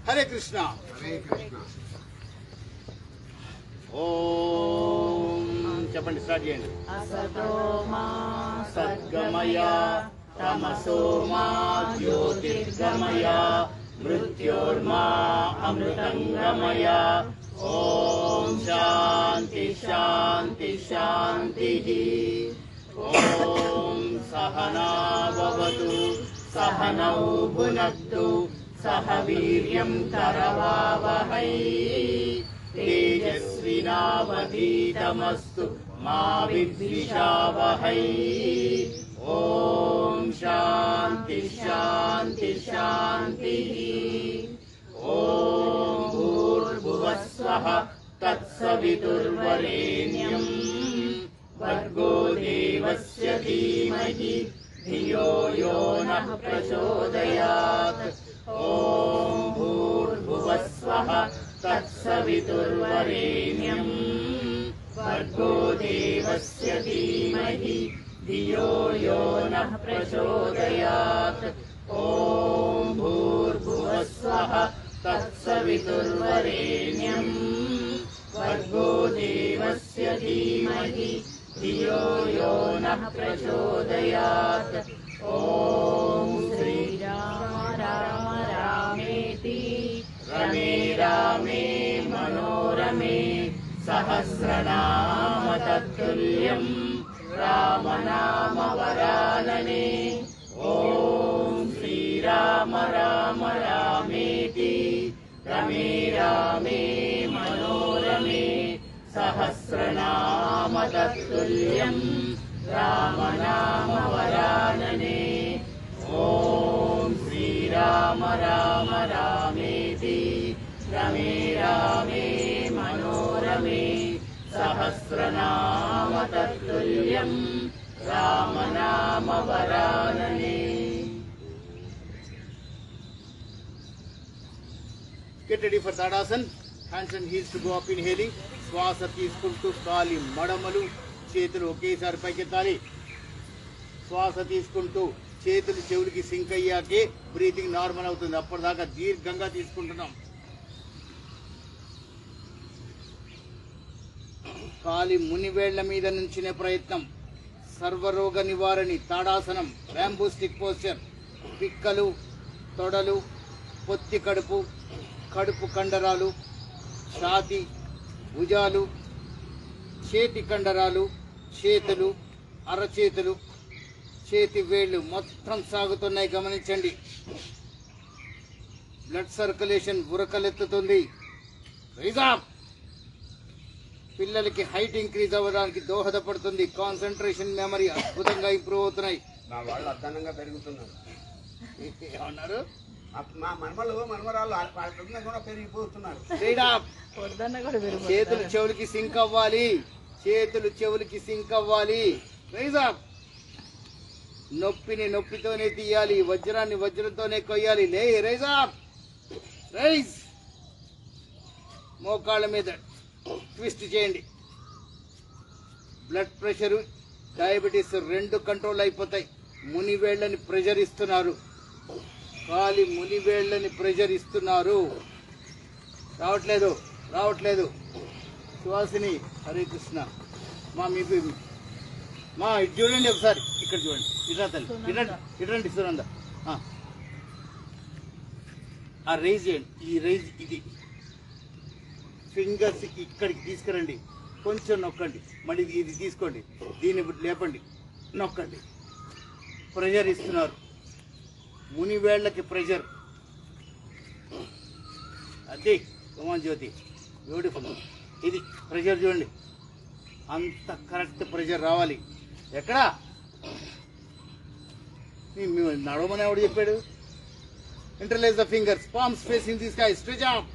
హరే కృష్ణ. ఓం చెప్పండి, స్టార్ట్ చేయండి. సద్గమయ తమసో మా జ్యోతిర్గమయ మృత్యోర్మా అమృతంగమయ. ఓం శాంతి శాంతి శాంతి. ఓం సహనా భవతు సహనౌ భునక్తు సహ వీర్యం కరవావహై తేజస్వినావధీతమస్తు మా విద్విషావహై. ఓం శాంతి శాంతి శాంతి. ఓం భూర్భువస్వః తత్సవితుర్వరేణ్యం భర్గో దేవస్య ధీమహి ధియో యో నః ప్రచోదయాత్. ఓం భూర్భువస్వః తత్సవితుర్వరేణ్యం భర్గో దేవస్య ధీమహి ధియో యో నః ప్రచోదయాత్. ఓం భూర్భువస్వః తత్సవితుర్వరేణ్యం భర్గో దేవస్య ధీమహి ధియో యో నః ప్రచోదయాత్. ఓం శ్రీరామ రామ రామేతి రమే రామే మనోరమే సహస్రనామ తత్తుల్యం రామనామ వరాననే. ఓం శ్రీరామ రామ రామేతి రమే రామే మనోరమే సహస్రనామ తత్తుల్యం రామనామ వరాననే. ఓం శ్రీరామ రామ రామేతి రమే రామే మనోరమే సహస్రనామ తత్తుల్యం రామనామ వరాననే. Get ready for Tadasana. Hands and heels to go up, inhaling. శ్వాస తీసుకుంటూ కాలి మడమలు చేతులు ఒకేసారి పైకెత్తాలి. శ్వాస తీసుకుంటూ చేతులు చెవులకి సింక్ అయ్యాకే బ్రీతింగ్ నార్మల్ అవుతుంది. అప్పటిదాకా దీర్ఘంగా తీసుకుంటున్నాం. కాలి మునివేళ్ల మీద నుంచిన ప్రయత్నం. సర్వరోగ నివారణి తాడాసనం, బ్యాంబూ స్టిక్ పోస్చర్. పిక్కలు, తొడలు, పొత్తి కడుపు, కడుపు కండరాలు, ఛాతి, భుజాలు, చేతి కండరాలు, చేతులు, అరచేతులు, చేతి వేళ్లు మొత్తం సాగుతున్నాయి. గమనించండి. బ్లడ్ సర్క్యులేషన్ ఉరకలెత్తుతుంది. పిల్లలకి హైట్ ఇంక్రీజ్ అవ్వడానికి దోహదపడుతుంది. కాన్సన్ట్రేషన్, మెమరీ అద్భుతంగా ఇంప్రూవ్ అవుతున్నాయి. మా వాళ్ళు అద్భుతంగా పెరుగుతున్నారు. ఏమన్నారు? మా మనమరాళ్ళు కూడా పెరిగిపోతున్నారు. చేతులు చెవులకి సింక్ అవ్వాలి. చేతులు చెవులకి సింక్ అవ్వాలి. Raise up. నొప్పిని నొప్పితోనే తీయాలి. వజ్రాన్ని వజ్రంతోనే కొయ్యాలి. లే, రైజ్ అప్. రైజ్. మోకాళ్ళ మీద ట్విస్ట్ చేయండి. బ్లడ్ ప్రెషరు, డయాబెటీస్ రెండు కంట్రోల్ అయిపోతాయి. మునివేళ్లని ప్రెషర్ ఇస్తున్నారు. కాలి మునివేళ్లని ప్రెషర్ ఇస్తున్నారు. రావట్లేదు. సువాసిని, హరే కృష్ణ. మీకు మా ఇటు చూడండి ఒకసారి. ఇక్కడ చూడండి. ఇట్లా తల్లి, ఇటండి సునంద. ఆ రైజ్ చేయండి. ఈ రైజ్ ఇది. ఫింగర్స్ ఇక్కడికి తీసుకురండి. కొంచెం నొక్కండి. మళ్ళీ ఇది తీసుకోండి. దీన్ని లేపండి, నొక్కండి. ప్రెషర్ ఇస్తున్నారు. మునివేళ్లకి ప్రెషర్. అది కుమార్ జ్యోతి, బ్యూటిఫుల్. ఇది ప్రెషర్ చూడండి. అంత కరెక్ట్ ప్రెషర్ రావాలి. ఎక్కడ నడవమని ఎవడు చెప్పాడు? Interlace the fingers, palms facing the sky, stretch up,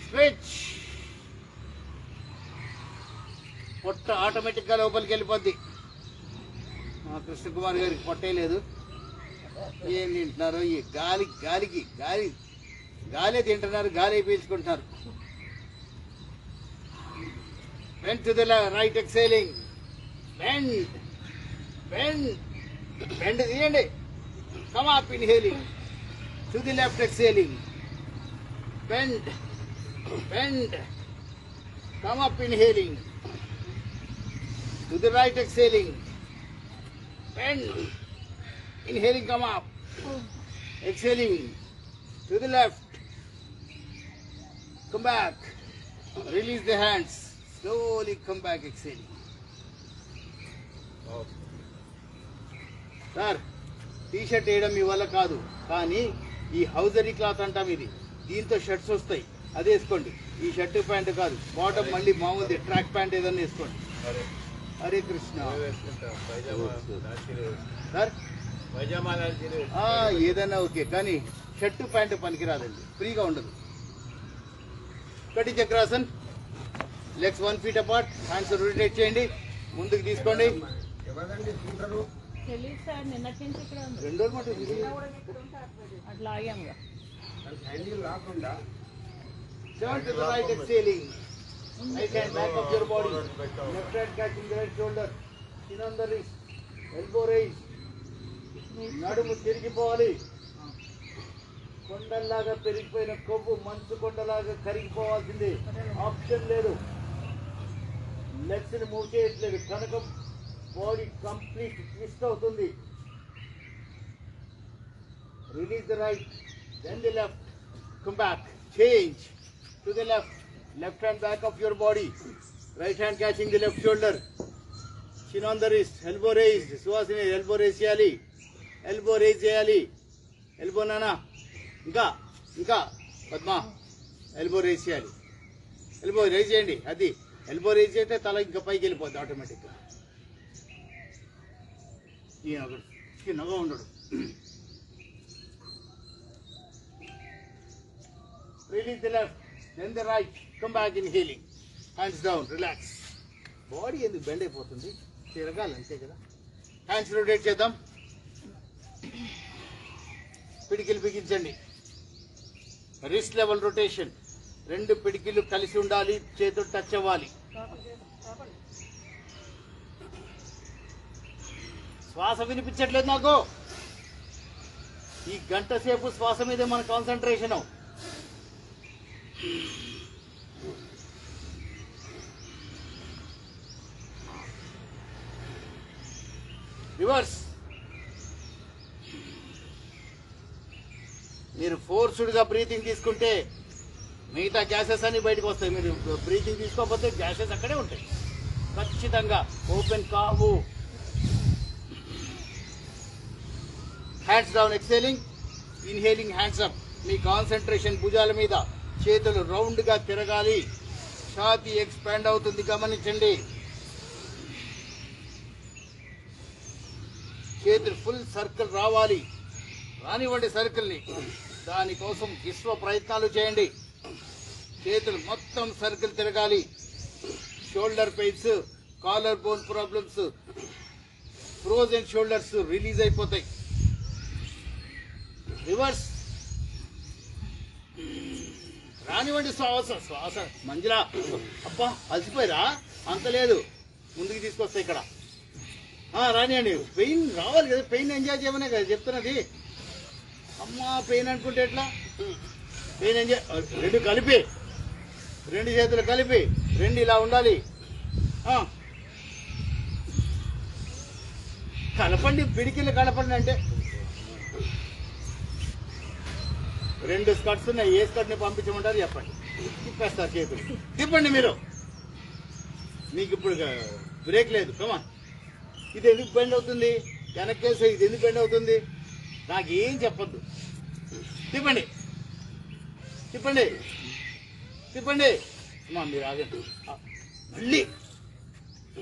stretch. పొట్ట ఆటోమేటిక్ గా లోపలికి వెళ్ళిపోద్ది. కృష్ణకుమార్ గారికి పొట్టే లేదు. ఏం తింటున్నారు? ఈ గాలి తింటున్నారు, గాలి పీల్చుకుంటున్నారు. Bend to the right, exhaling. Bend. Bend తీయండి. Come up, inhaling. To the left, exhaling. Bend. Bend. Come up, inhaling. To the right, exhaling. Bend. Inhaling, come up. Exhaling. To the left. Come back. Release the hands. Slowly come back, exhaling. Sir T-shirt వేయడం మీ వల్ల కాదు, కానీ ఈ hosiery cloth అంటాం ఇది, దీంతో shirts వస్తాయి, అది వేసుకోండి. ఈ షర్ట్ ప్యాంట్ కాదు, బాటమ్ మళ్ళీ మామూలుది ట్రాక్ ప్యాంట్ ఏదన్నా వేసుకోండి. హరే కృష్ణ సార్, ఏదైనా ఓకే, కానీ షర్ట్ ప్యాంట్ పనికిరాదండి, ఫ్రీగా ఉండదు. కటి చక్రాసన్, legs 1 feet apart, hands rotate చేయండి, ముందుకు తీసుకోండి. ఎవరండి స్కూటరు? తెలీదు సార్, నిన్నటి నుంచి ఇక్కడ ఉంది. 2 రోజులు మటు అట్లా ఆగాముగా. హ్యాండిల్ రాకుండా turn to the right, exhaling. Right hand back of your body, left hand catching the right shoulder, chin on the wrist, elbow raised. నడుము తిరిగిపోవాలి. కొండల్లాగా పెరిగిపోయిన కొవ్వు మంచు కొండలాగా కరిగిపోవాల్సింది, ఆప్షన్ లేదు. లెగ్స్ ని మూవ్ చేయట్లేదు కనుక బాడీ కంప్లీట్ ట్విస్ట్ అవుతుంది. Release the right, then the left, come back, change to the left, left hand back of your body, right hand catching the left shoulder, chin on the wrist, elbow raised. Suvasini elbow raise చేయాలి, elbow raise చేయాలి. Elbow నానా, ఇంకా ఇంకా Padma, elbow raise చేయాలి, elbow raise చేయండి. అది elbow raise చేస్తే తల ఇంకా పైకి వెళ్ళిపోద్ది ఆటోమేటిక్గా. చిన్నగా ఉండడు. Release the left, then the right, come back in healing, hands down, relax. Body ఎందుకు బెండ్ అయిపోతుంది, తిరగాలి అంతే కదా. హ్యాండ్స్ రొటేట్ చేద్దాం. పిడికిలు బిగించండి, రిస్ట్ లెవెల్ రొటేషన్. 2 పిడికిలు కలిసి ఉండాలి, చేతులు టచ్ అవ్వాలి. శ్వాస వినిపించట్లేదు నాకు. ఈ గంట సేపు శ్వాస మీదే మన కాన్సన్ట్రేషన్. రివర్స్. మీరు ఫోర్స్డ్గా బ్రీతింగ్ తీసుకుంటే మిగతా గ్యాసెస్ అన్ని బయటకు వస్తాయి. మీరు బ్రీతింగ్ తీసుకోకపోతే గ్యాసెస్ అక్కడే ఉంటాయి. ఖచ్చితంగా ఓపెన్ కావు. Hands down, exhaling, inhaling, hands up. మీ కాన్సన్ట్రేషన్ భుజాల మీద, చేతులు రౌండ్గా తిరగాలి, ఛాతీ ఎక్స్పాండ్ అవుతుంది, గమనించండి. చేతులు ఫుల్ సర్కిల్ రావాలి, రానివ్వండి సర్కిల్ని. దానికోసం విశ్వ ప్రయత్నాలు చేయండి. చేతులు మొత్తం సర్కిల్ తిరగాలి. Shoulder pains, collar bone problems, frozen shoulders release అయిపోతాయి. రివర్స్. రానివ్వండి శ్వాస. శ్వాస మంజులా, అబ్బా అలసిపోయిరా, అంత లేదు, ముందుకు తీసుకొస్తాయి ఇక్కడ. రానివ్వండి. పెయిన్ రావాలి కదా, పెయిన్ ఎంజాయ్ చేయమనే కదా చెప్తున్నది. అమ్మా పెయిన్ అనుకుంటే ఎట్లా? Pain enjoy. 2 కలిపి, 2 చేతులు కలిపి, 2 ఇలా ఉండాలి. కలపండి, పిడికిలు కలపండి. అంటే 2 స్కర్ట్స్ ఉన్నాయి, ఏ స్కర్ట్ని పంపించమంటారు చెప్పండి, తిప్పేస్తారు చేతులు. తిప్పండి మీరు, మీకు ఇప్పుడు బ్రేక్ లేదు. కమా, ఇది ఎందుకు బెండ్ అవుతుంది, వెనక్కేసే ఇది ఎందుకు బెండ్ అవుతుంది, నాకేం చెప్పద్దు. తిప్పండి, తిప్పండి, తిప్పండి. అమ్మా మీరు ఆగండి, మళ్ళీ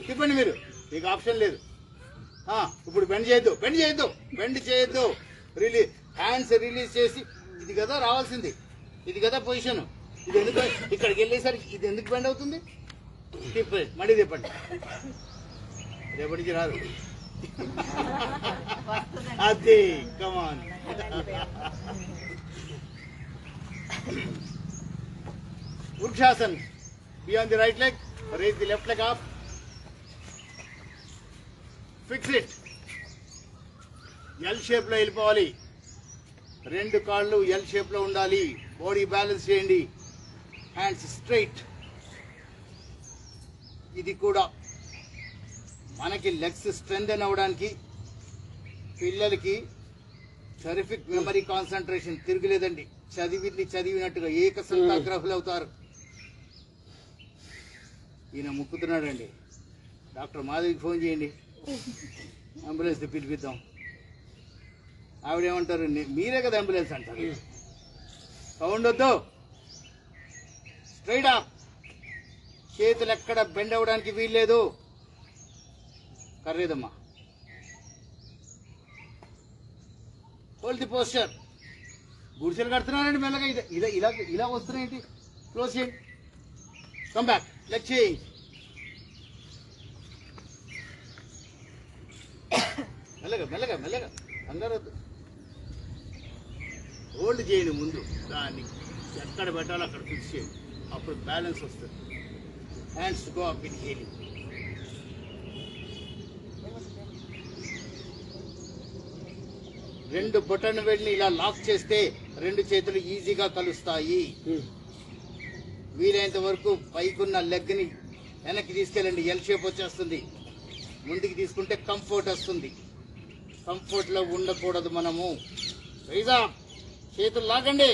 తిప్పండి. మీరు, మీకు ఆప్షన్ లేదు. ఇప్పుడు బెండ్ చేయొద్దు, బెండ్ చేయొద్దు, బెండ్ చేయొద్దు. రిలీజ్, హ్యాండ్స్ రిలీజ్ చేసి, ఇది కదా రావాల్సింది, ఇది కదా పొజిషన్. ఇది ఎందుకు ఇక్కడికి వెళ్ళేసరికి ఇది ఎందుకు బెండ్ అవుతుంది? తిప్పండి, మళ్ళీ తిప్పండి. రేపటి నుంచి రాదు అది. కమాన్. వృక్షాసన్. Beyond the right leg, raise the left leg up. Fix it. L షేప్లో వెళ్ళిపోవాలి. 2 కాళ్ళు ఎల్ షేప్లో ఉండాలి. బాడీ బ్యాలెన్స్ చేయండి. Hands straight. ఇది కూడా మనకి లెగ్స్ స్ట్రెంథెన్ అవ్వడానికి, పిల్లలకి టెరిఫిక్ మెమరీ కాన్సన్ట్రేషన్ తిరగలేదండి. చదివింది చదివినట్టుగా ఏకసంతాగ్రహులు అవుతారు. ఈయన ముక్కుతున్నాడండి. డాక్టర్ మాధవికి ఫోన్ చేయండి, అంబులెన్స్ పిలిపిద్దాం. ఆవిడేమంటారు, మీరే కదా అంబులెన్స్ అంటారు. సౌండ్ వద్దు, స్ట్రైట్ అప్. చేతులు ఎక్కడ బెండ్ అవ్వడానికి వీల్లేదు. కర్రేదమ్మా. Hold the posture. గుడిసెలు కడుతున్నారండి మెల్లగా. ఇలా ఇలా ఇలా వస్తున్నాయేంటి? క్లోజ్ చేయండి. Come back. Leg change. మెల్లగా మెల్లగా మెల్లగా, అందరూ హోల్డ్ చేయండి. ముందు దాన్ని ఎక్కడ పెట్టాలో అక్కడ ఫిక్స్ చేయండి. అప్పుడు బ్యాలెన్స్ వస్తుంది. Hands go up in healing. రెండు బొటన్ వేళ్ళని ఇలా లాక్ చేస్తే 2 చేతులు ఈజీగా కలుస్తాయి. వీలైనంత వరకు పైకున్న లెగ్ని వెనక్కి తీసుకెళ్ళండి. ఎల్ షేప్ వచ్చేస్తుంది. ముందుకు తీసుకుంటే కంఫర్ట్ వస్తుంది. కంఫర్ట్లో ఉండకూడదు మనము. రైజా, చేతులు లాగండి.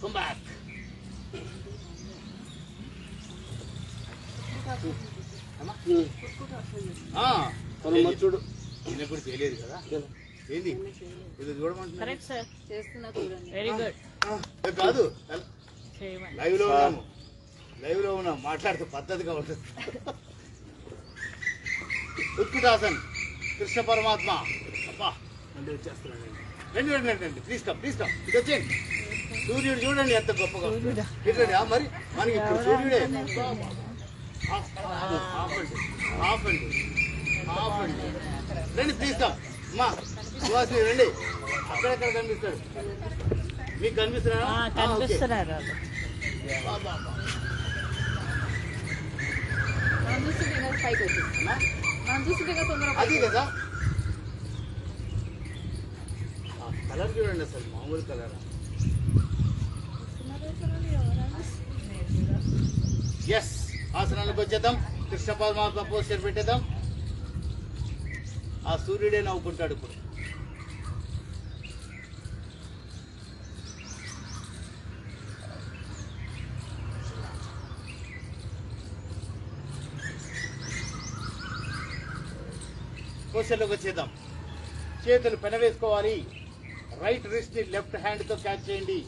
Come back. చూడు, ఈయన కూడా తెలియదు కదా. ఏంది ఇది చూడమంటున్నా? కరెక్ట్ సార్, చేస్తున్నా చూడండి. Very good. కాదు, చేయమని. లైవ్ లో ఉన్నాం, మాట్లాడుతూ పద్ధతిగా ఉంటుంది. ఉత్కుటాసన్, కృష్ణ పరమాత్మ. అబ్బా, మళ్ళీ వచ్చేస్తున్నాను. రండి రండి రండి, ప్లీజ్ కమ్ ప్లీజ్ కమ్. ఇది వచ్చేయండి. సూర్యుడు చూడండి ఎంత గొప్పగా. చూడండి మరి, మనకి ఇప్పుడు సూర్యుడే. ఆపండి. రండి ప్లీజ్ కమ్. అమ్మా సుహాసిని రండి. అక్కడెక్కడ కనిపిస్తాడు? మీకు కనిపిస్తున్నారా? కనిపిస్తున్నారు. అది కదా కలర్ చూడండి, అసలు మామూలు కలర్. ఎస్, ఆసనాలకు వచ్చేద్దాం. కృష్ణ పరమాత్మ పోస్టర్ పెట్టేద్దాం. ఆ సూర్యుడే నవ్వుకుంటాడు ఇప్పుడు. పోస్టర్లోకి వచ్చేద్దాం. చేతులు పెనవేసుకోవాలి. రైట్ రిస్ట్ ని లెఫ్ట్ హ్యాండ్ తో క్యాచ్ చేయండి.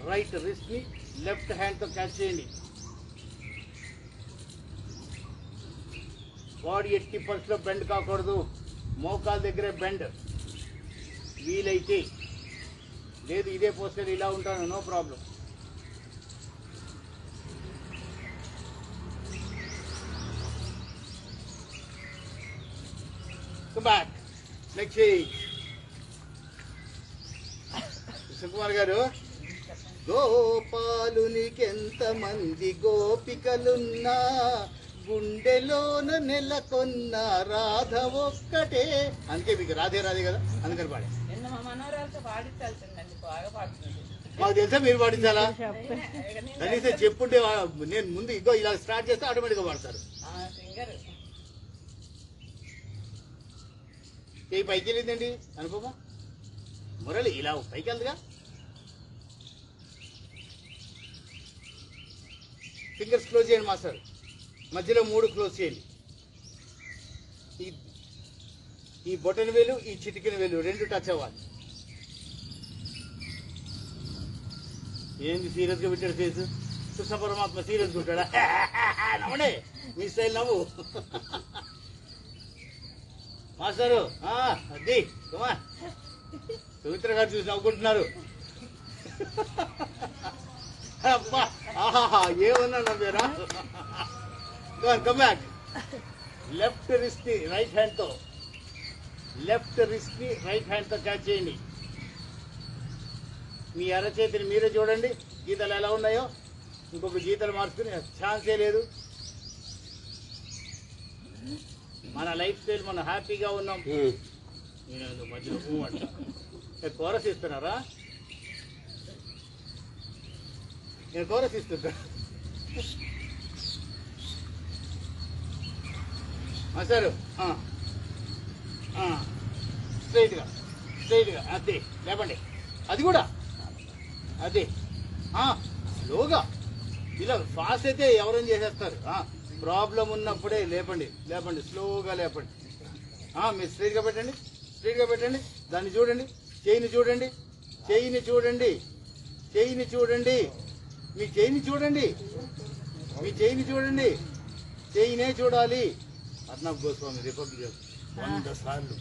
రైట్ రిస్ట్ ని లెఫ్ట్ హ్యాండ్ తో క్యాచ్ చేయండి. బాడీ ఎట్టి పరిస్థితిలో బెండ్ కాకూడదు. మోకాల దగ్గరే బెండ్ వీలైతే. లేదు ఇదే పోస్టర్ ఇలా ఉంటాను, no problem. Back next Krishnakumar garu. గోపాలునికెంత మంది గోపికలున్నా గుండెలోన నెలకొన్న రాధ ఒక్కటే. అందుకే మీకు రాధే రాధే కదా, అందుకని పాడే. మాకు తెలుసా మీరు పాటించాలా? కనీసం చెప్పుంటే నేను ముందు ఇగో ఇలా స్టార్ట్ చేస్తే ఆటోమేటిక్గా పాడతారు. ఏ పైకి వెళ్ళిందండి అనుకోమా మురళి, ఇలా పైకి వెళ్తుందిగా. ఫింగర్స్ క్లోజ్ చేయండి మాస్టర్. మధ్యలో 3 క్లోజ్ చేయండి. ఈ బొటన్ వేలు, ఈ చిటికిన వేలు 2 టచ్ అవ్వాలి. ఏంది సీరియస్ గా పెట్టాడు ఫేస్? కృష్ణ పరమాత్మ సీరియస్ గా ఉంటాడా? నవ్వండి, మీ స్టైల్ నవ్వు. మాస్టరు అది కుమా సుమిత్ర గారు చూసి నవ్వుకుంటున్నారు. అబ్బా ఆహా, ఏమన్నా నవ్వారా? Come back. లెఫ్ట్ రిస్ట్ ని రైట్ హ్యాండ్ తో క్యాచ్ చేయండి. మీ అరచేతిని మీరే చూడండి. గీతలు ఎలా ఉన్నాయో ఇంకొక గీతలు మార్చుకుని ఛాన్సే లేదు. మన లైఫ్ స్టైల్ మనం హ్యాపీగా ఉన్నాం. నేను మధ్యలో అంట కోరస్ ఇస్తున్నారా? నేను కోరస్ ఇస్తుంటా సార్. స్ట్రైట్గా అదే లేపండి. అది కూడా అదే స్లోగా. ఇలా ఫాస్ట్ అయితే ఎవరైనా చేసేస్తారు. ప్రాబ్లం ఉన్నప్పుడే లేపండి, స్లోగా లేపండి. మీరు స్ట్రైట్గా పెట్టండి. దాన్ని చూడండి, చెయ్యిని చూడండి. మీ చెయ్యిని చూడండి. చెయ్యినే చూడాలి. అర్ణబ్ గోస్వామి రిపబ్లిక్ 100 సార్లు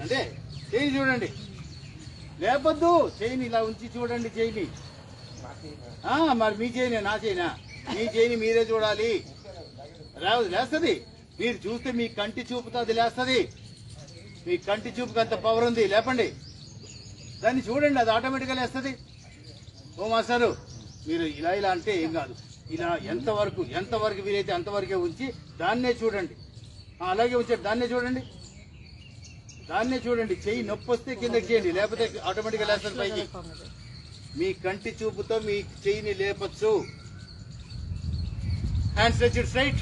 అంటే చెయ్యి చూడండి, లేపొద్దు. చెయ్యిని ఇలా ఉంచి చూడండి. చెయ్యిని మరి మీ చెయ్యినే, నా చెయ్యినా? మీ చెయ్యిని మీరే చూడాలి. లేస్తుంది. మీరు చూస్తే మీ కంటి చూపుతో అది లేస్తుంది. మీ కంటి చూపుకి అంత పవర్ ఉంది. లేపండి, దాన్ని చూడండి, అది ఆటోమేటిక్గా లేస్తుంది. ఓ మాస్టారు మీరు ఇలా అంటే ఏం కాదు. ఇలా ఎంతవరకు వీలైతే అంతవరకే ఉంచి దాన్నే చూడండి. అలాగే ఉంచండి, దాన్నే చూడండి. చెయ్యి నొప్పి వస్తే కిందకి చేయండి, లేకపోతే ఆటోమేటిక్గా లేస్తుంది పైకి. మీ కంటి చూపుతో మీ చెయ్యిని లేపచ్చు. Hand stretched straight,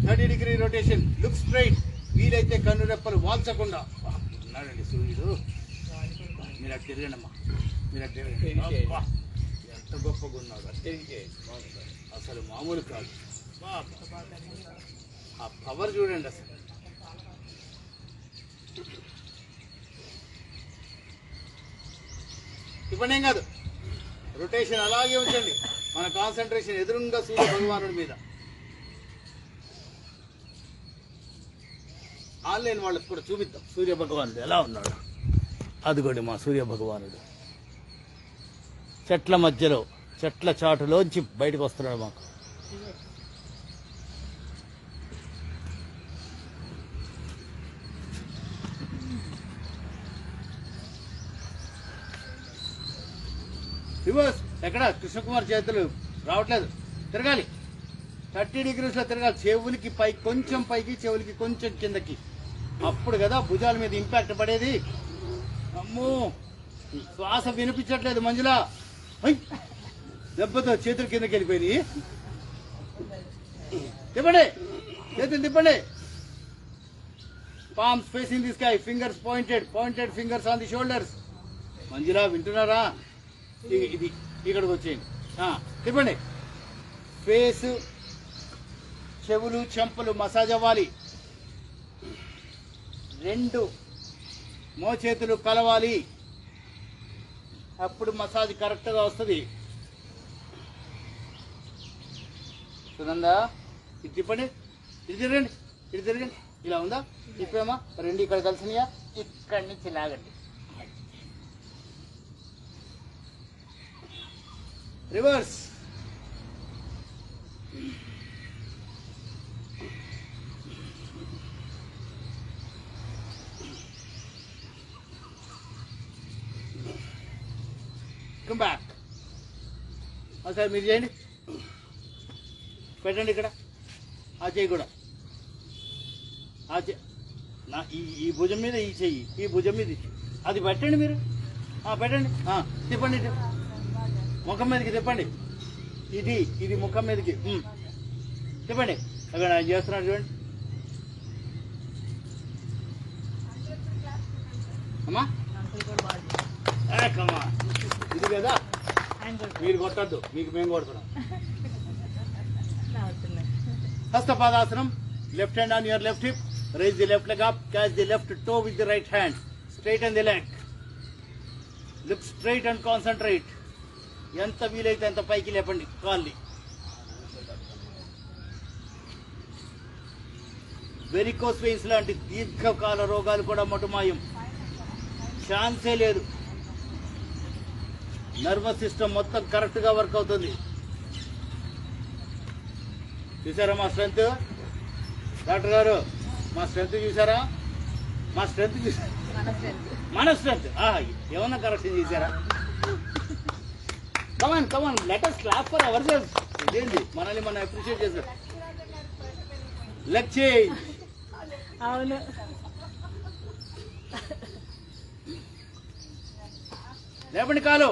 30 degree rotation, look straight. వీలైతే కన్ను రెప్పలు వాల్చకుండా. ఉన్నాడండి సూర్యుడు. మీరు అటు తిరగండి అమ్మా, ఎంత గొప్పగా ఉన్నాడు. అసలు మామూలు కాదు. ఆ పవర్ చూడండి అసలు. ఇవ్వండి, ఏం కాదు. రొటేషన్ అలాగే ఉంచండి. మన కాన్సన్ట్రేషన్ ఎదురుగా సూర్య భగవానుడి మీద. ఆన్లైన్ వాళ్ళకి కూడా చూపిద్దాం సూర్య భగవానుడు ఎలా ఉన్నాడు. అదిగోండి మా సూర్య భగవానుడు చెట్ల మధ్యలో, చెట్ల చాటులోంచి బయటకు వస్తున్నాడు మాకు. రివర్స్ ఎక్కడ కృష్ణకుమార్ చేతులు రావట్లేదు. తిరగాలి, 30 డిగ్రీస్లో తిరగాలి. చెవులకి పైకి కొంచెం, పైకి చెవులకి కొంచెం కిందకి. అప్పుడు కదా భుజాల మీద ఇంపాక్ట్ పడేది. అమ్మో, శ్వాస వినిపించట్లేదు మంజులా. దెబ్బతో చేతులు కిందకి వెళ్ళిపోయినాయి. తిప్పండి, చేతులు తిప్పండి. Palms facing the sky, fingers pointed fingers on the shoulders. Manjula వింటున్నారా? ఇది ఇక్కడికి వచ్చేయండి. తిప్పండి. ఫేస్, చెవులు, చెంపలు మసాజ్ అవ్వాలి. 2 మోచేతులు కలవాలి. అప్పుడు మసాజ్ కరెక్ట్గా వస్తుంది. సునందా ఇది తిప్పండి, ఇది తిరగండి. ఇలా ఉందా? తిప్పేమా? 2 ఇక్కడ కలిసినాయా? ఇక్కడి నుంచి లాగండి. రివర్స్. Come back. ఒకసారి మీరు చేయండి, పెట్టండి ఇక్కడ. ఆ చెయ్యి కూడా, ఈ భుజం మీద ఈ చెయ్యి, ఈ భుజం మీద అది పెట్టండి. మీరు పెట్టండి. తిప్పండి, ముఖం మీదకి తిప్పండి. ఇది ముఖం మీదకి తిప్పండి. అక్కడ ఆయన చేస్తున్నాడు చూడండి. అమ్మా కమ్మా, ఇది కదా మీరు కొట్టద్దు, మీకు మేము కొడుతున్నాం. హస్తపాదాసనం. Left hand on your left hip. Raise the left leg up. Catch the left toe with the right hand. Straighten the leg. Look straight and concentrate. ఎంత వీలైతే అంత పైకి లేపండి కాల్ని. వెరికోస్ వెయిన్స్ లాంటి దీర్ఘకాల రోగాలు కూడా మటుమాయం. ఛాన్సే లేదు. నర్వస్ సిస్టమ్ మొత్తం కరెక్ట్గా వర్క్ అవుతుంది. చూసారా మా స్ట్రెంత్? డాక్టర్ గారు మా స్ట్రెంత్ చూసారా? మన స్ట్రెంత్ ఏమన్నా కరెక్షన్ చేశారా? Come on let us clap for ourselves. ఇదేంటి మనల్ని మనం అప్రిషియేట్ చేస్తారు. Leg change. అవును. లేపండి కాలు.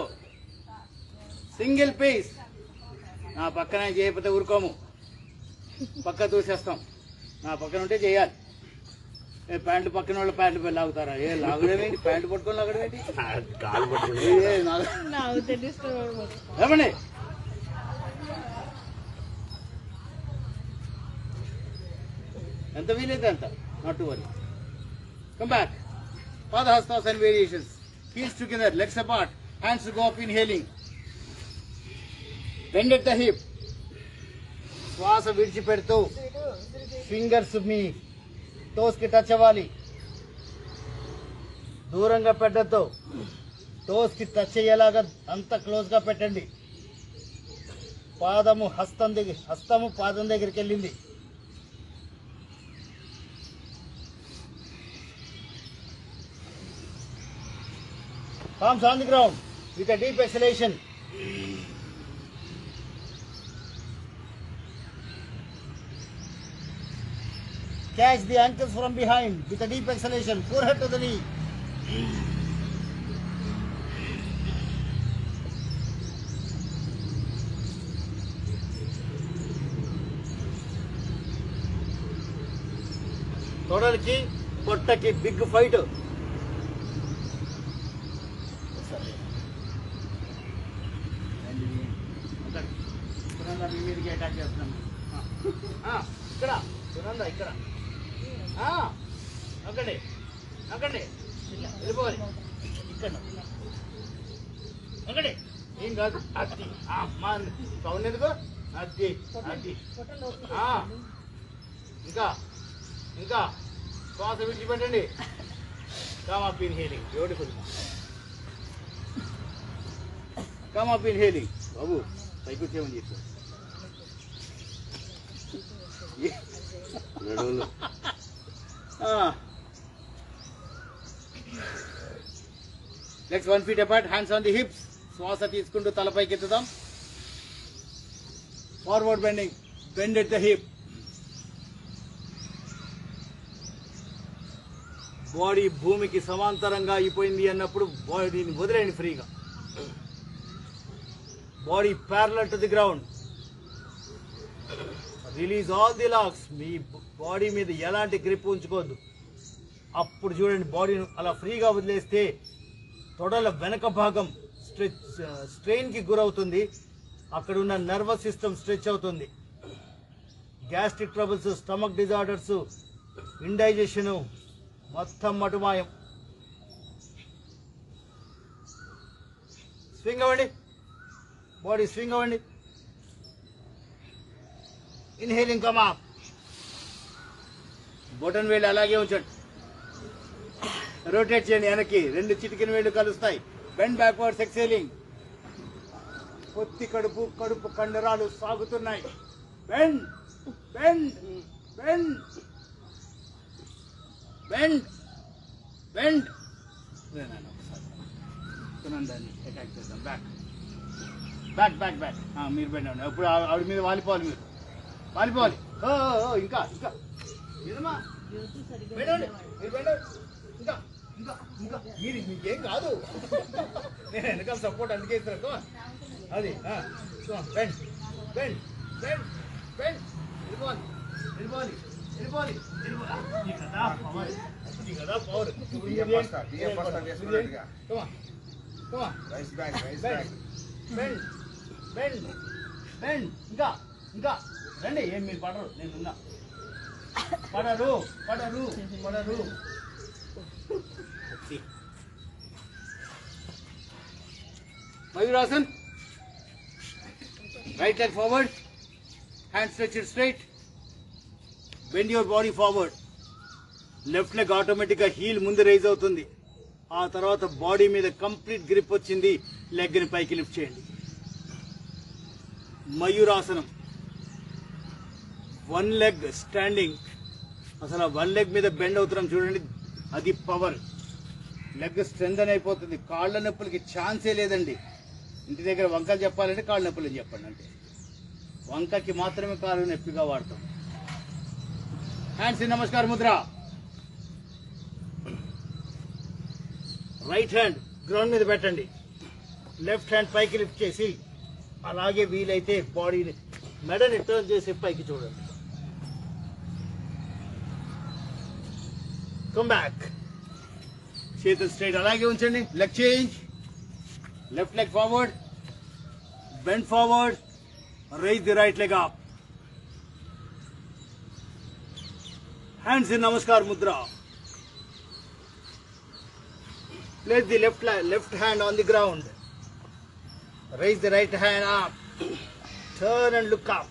Single piece. నా పక్కన చేయకపోతే ఊరుకోము, పక్క దూసేస్తాం. నా పక్కన ఉంటే చేయాలి. ప్యాంటు పక్కన వాళ్ళు ప్యాంటు లాగుతారా? ఏ లాగడమేంటి? ప్యాంటు పట్టుకొని లాగడమేంటి? కాలు పట్టుకుంటే నాకు తెలుసు. లేపండి. ఎంత వీలైతే అంత. Not to worry. Come back. పాదహస్తాస్ and variations. Heels together, legs apart, hands to go up inhaling. Bend at the hip. శ్వాస విడిచిపెడుతూ ఫింగర్స్ మీ టోస్ కి టచ్ అవ్వాలి. దూరంగా పెట్టద్దు. టోస్ కి టచ్ అయ్యేలాగా అంత క్లోజ్ గా పెట్టండి. హస్తము పాదం దగ్గరికి వెళ్ళింది. Palms on the ground with a deep exhalation. Catch the ankles from behind with a deep exhalation. Forehead to the knee. తొడలకి పొట్టకి బిగ్ ఫైట్. మీ మీదకి అటాక్ చేస్తున్నాం. ఇక్కడ సునంద, ఇక్కడ అక్కడే అక్కడే వెళ్ళిపోవాలి. ఇక్కడ అక్కడే ఏం కాదు. అది మా సౌండ్ ఎందుకు? అది అది ఇంకా ఇంకా శ్వాస విడిచిపెట్టండి. Come up inhaling. Beautiful. Come up inhaling. బాబు పైకి వచ్చేమని చెప్పారు. Legs 1 feet apart, hands on the hips. శ్వాస తీసుకుంటూ తలపైకి ఎత్తుదాం. Forward bending. Bend at the hip. Body భూమికి సమాంతరంగా అయిపోయింది అన్నప్పుడు బాడీని వదిలేయండి ఫ్రీగా. Body parallel to the ground. Release all the locks. మీ బాడీ మీద ఎలాంటి గ్రిప్ ఉంచుకోవద్దు. అప్పుడు చూడండి, బాడీని అలా ఫ్రీగా వదిలేస్తే తొడల వెనక భాగం స్ట్రెయిన్కి గురవుతుంది. అక్కడ ఉన్న నర్వస్ సిస్టమ్ స్ట్రెచ్ అవుతుంది. Gastric troubles, stomach disorders, indigestion మొత్తం మటుమాయం. స్వింగ్ అవ్వండి. బాడీ స్వింగ్ అవ్వండి. Inhaling come up. బొటన్ వేళ్ళు అలాగే ఉంచండి. రొటేట్ చేయండి వెనక్కి. 2 చిటికిన వేళ్ళు కలుస్తాయి. Bend backwards. ఎక్సేలింగ్. పొత్తి కడుపు కండరాలు సాగుతున్నాయి. Bend bend bend bend bend. సునందాన్ని అటాక్ చేద్దాం. Back back back back. మీరు బెండ్ అవ్వండి. అప్పుడు ఆవిడ మీద వాలిపోవాలి. మీరు వాలిపోవాలి. ఇంకా ఇంకా ఏదమ్మా బెండ్. మీరు బెండ్. ఇంకా ఇంకా ఇంకా మీరు మీకేం కాదు. నేను వెనకాల సపోర్ట్ అందుకే ఇస్తాను. అది బెండ్ బెండ్ బెండ్ బెండ్. వెళ్ళిపోవాలి వెళ్ళిపోవాలి వెళ్ళిపోవాలి వెళ్ళిపోవాలి. కదా పవర్, కదా పవర్. Bend bend bend. ఇంకా ఇంకా రండి. ఏం మీరు పడరు, నేనున్నా. పడరు పడరు పడరు. Mayurasana. Right leg forward, hands stretched straight. Bend your body forward. Left leg automatically heel ముందు రైజ్ అవుతుంది. ఆ తర్వాత బాడీ మీద కంప్లీట్ గ్రిప్ వచ్చింది. లెగ్ ని పైకి లిఫ్ట్ చేయండి. మయూరాసనం. 1 లెగ్ స్టాండింగ్. అసలు 1 లెగ్ మీద బెండ్ అవుతున్నాం చూడండి, అది పవర్. లెగ్ స్ట్రెంగ్ అయిపోతుంది. కాళ్ళ నొప్పులకి ఛాన్సే లేదండి. ఇంటి దగ్గర వంకలు చెప్పాలంటే కాళ్ళ నొప్పులు అని చెప్పండి. అంటే వంకకి మాత్రమే కాళ్ళు నొప్పిగా వాడతాం. Hands in namaskar Mudra. Right hand ground మీద పెట్టండి. లెఫ్ట్ హ్యాండ్ పైకి లిఫ్ట్ చేసి అలాగే వీలైతే బాడీని మెడని టర్న్ చేసి పైకి చూడండి. Come back. చేతులు స్ట్రైట్ అలాగే ఉంచండి. Leg change. Left leg forward, bend forward, raise the right leg up. Hands in namaskar mudra. Place the left hand on the ground. Raise the right hand up. Turn and look up.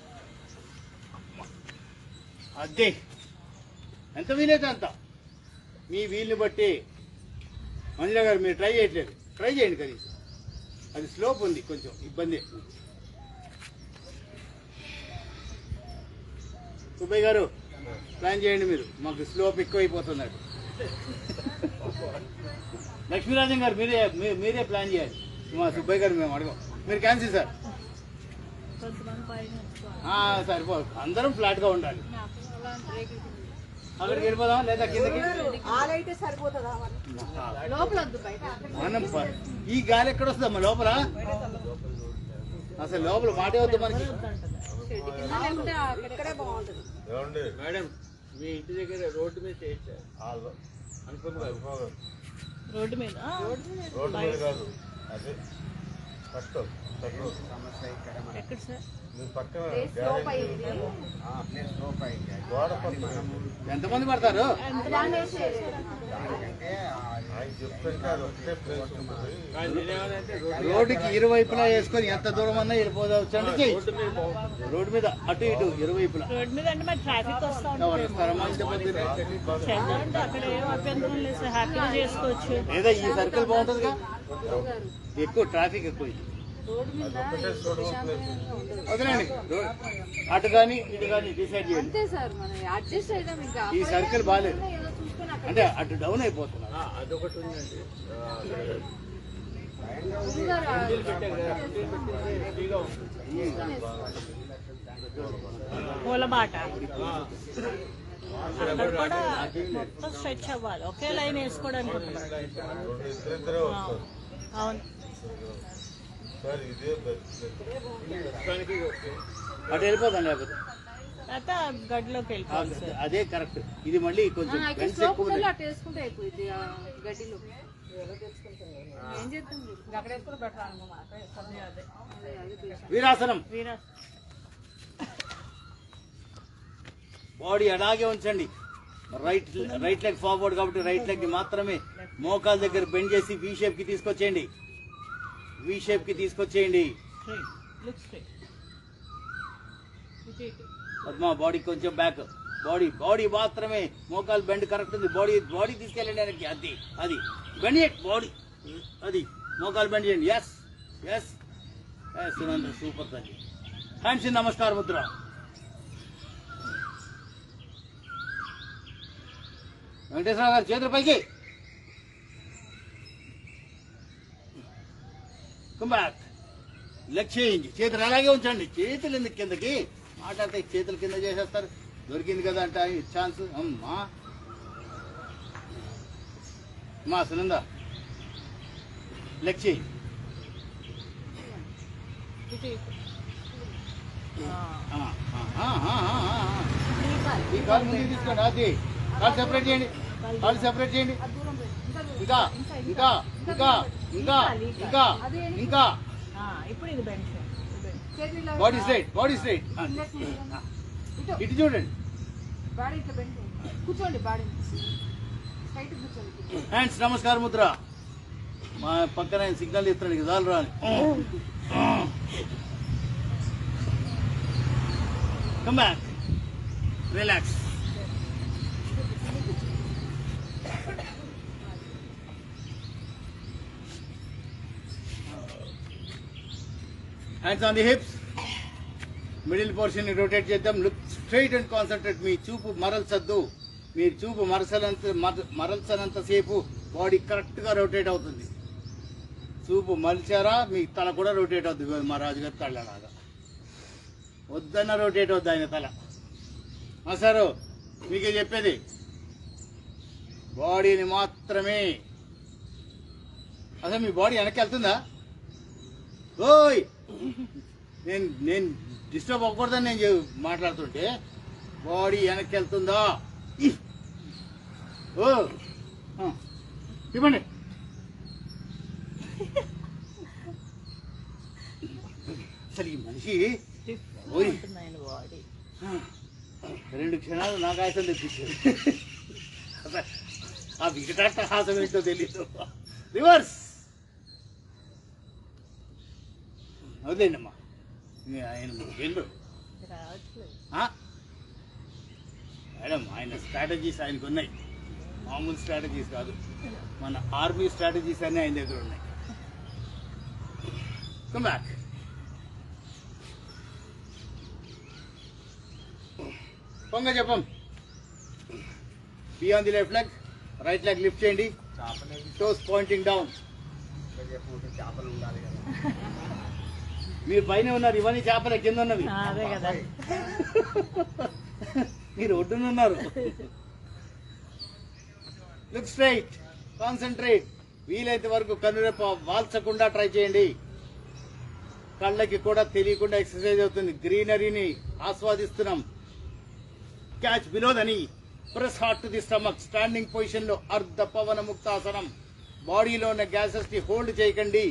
అదే ఎంత వీలైతే అంత మీ వీలుని బట్టి. మంజుల గారు మీరు try చేయట్లేదు, try చేయండి కనీసం. అది స్లోప్ ఉంది, కొంచెం ఇబ్బంది. సుబ్బయ్య గారు ప్లాన్ చేయండి మీరు, మాకు స్లోప్ ఎక్కువైపోతున్నాడు. లక్ష్మీరాజన్ గారు మీరే ప్లాన్ చేయాలి. మా సుబ్బయ్య గారు మేము అడగం. మీరు క్యాన్సిల్ సార్. సరిపో, అందరం ఫ్లాట్గా ఉండాలి. అక్కడికి వెళ్ళిపోదాం లేదా కిందకి. మనం ఈ గాలి ఎక్కడ వస్తుందమ్మా లోపల? అసలు లోపల మాటే వద్దు మనకి. మేడం మీ ఇంటి దగ్గర రోడ్డు మీద చేయించారు అనుకుంటున్నారు. రోడ్డు మీద కాదు, అదే ఫస్ట్ ఎక్కడ సార్? గోడ పక్కన ఎంతమంది పడతారు? రోడ్డుకి ఇరువైపులా వేసుకొని ఎంత దూరం అన్నా వెళ్ళిపోవచ్చు. రోడ్డు మీద అటు ఇటు ఇరువైపులా. రోడ్డు మీద అంటే మరి ట్రాఫిక్ వస్తా ఉంటుంది. అక్కడ ఏం అభ్యంతరం లేదు సార్, హ్యాపీగా చేసుకోవచ్చు. లేదా ఈ సర్కిల్ బాగుంటుందిగా, ఎక్కువ ట్రాఫిక్ ఎక్కువ. వదిలేండి, అటు కానీ ఇటు కానీ డిసైడ్ చేయండి. ఈ సర్కిల్ బాగాలేదు అంటే అటు డౌన్ అయిపోతున్నారు. అదొకటి ఉందండి. పూలబాట అక్కడ కూడా మొత్తం స్ట్రెచ్ అవ్వాలి, ఒకే లైన్ వేసుకోవడానికి. అవును, అటు వెళ్ళిపోతాం లేకపోతే అయితే గడ్డిలోకి వెళ్ళిపోవాలి. అదే కరెక్ట్. ఇది మళ్ళీ కొంచెం వీరాసనం. బాడీ అలాగే ఉంచండి. రైట్ లెగ్ ఫార్వర్డ్ కాబట్టి రైట్ లెగ్ ని మాత్రమే మోకాల దగ్గర బెండ్ చేసి వి షేప్ కి తీసుకొచ్చేయండి. వి షేప్ కి తీసుకొచ్చేయండి. పద్మా బాడీ కొంచెం బ్యాక్. బాడీ మాత్రమే మోకాలు బెండ్ కరెక్ట్ ఉంది. బాడీ తీసుకెళ్ళండి వెనక్కి. అది బెండ్ చేయండి. బాడీ అది మోకాలు బెండ్ చేయండి. ఎస్ ఎస్ సునంద సూపర్ తల్లి. హ్యాండ్స్ ఇన్ నమస్కార ముద్ర. వెంకటేశ్వర గారు చేతుల పైకి. Come back. Leg change. చేతులు అలాగే ఉంచండి. చేతులు ఎందుకు కిందకి మాట్లాడితే చేతులు కింద చేసేస్తారు. దొరికింది కదా అంట ఛాన్స్. అమ్మా సునంద లెగ్ చేంజ్. ఈ కాలు ముందుకు తీసుకోండి. అది కాలు సెపరేట్ చేయండి. ఇంకా ఇంకా ఇంకా ఇంకా ఇంకా ఇంకా బాడీ స్ట్రైట్. ఇటు చూడండి. హ్యాండ్స్ నమస్కార ముద్ర. మా పక్కన ఆయన సిగ్నల్ ఇస్తున్నాడు చాలు రాని. Come back. Relax. Hands on the hips. Middle portion ని రొటేట్ చేద్దాం. Look straight and concentrate. మీ చూపు మరల్చద్దు. మీరు చూపు మరల్చనంతసేపు బాడీ కరెక్ట్ గా రొటేట్ అవుతుంది. చూపు మలిచారా మీ తల కూడా రొటేట్ అవుతుంది. మా రాజుగారి తలలాగా వద్దన్న రొటేట్ అవుద్ది ఆయన తల. సారు మీకే చెప్పేది బాడీని మాత్రమే. అసలు మీ బాడీ వెనక్కి వెళ్తుందా? ఓయ్ నేను డిస్టర్బ్ అవ్వకూడదని నేను మాట్లాడుతుంటే బాడీ వెనక్కి వెళ్తుందా? ఓ ఇవ్వండి. అసలు ఈ మనిషి ఓయ్ బాడీ 2 క్షణాలు నాకు ఆయాసం తెప్పించారు. అసలు ఆ వికటాట్టహాసం ఏంటో తెలీదు. రివర్స్ వదిలేండి అమ్మా. ఆయన ఏంటో మేడం, ఆయన స్ట్రాటజీస్ ఆయనకు ఉన్నాయి. మామూలు స్ట్రాటజీస్ కాదు, మన ఆర్మీ స్ట్రాటజీస్ అన్నీ ఆయన దగ్గర ఉన్నాయి. Come back. పొంగ చెప్పం. Beyond the left leg, right leg lift చేయండి. Toes pointing down. చేపలు ఉండాలి కదా. మీరు పైన ఉన్నారు, ఇవన్నీ చేపల కింద ఉన్నవి. అదే కదా. మీరు ఒడ్డున ఉన్నారు. Look straight, concentrate. వీలైనంత వరకు కనురెప్ప వాల్చకుండా ట్రై చేయండి. కళ్ళకి కూడా తెలియకుండా ఎక్సర్సైజ్ అవుతుంది. గ్రీనరీని ఆస్వాదిస్తున్నాం. క్యాచ్ బిలో ద నీ, press heart to the stomach. Standing position లో అర్ధ పవన ముక్తాసనం. బాడీలో ఉన్న గ్యాసెస్ ని హోల్డ్ చేయకండి,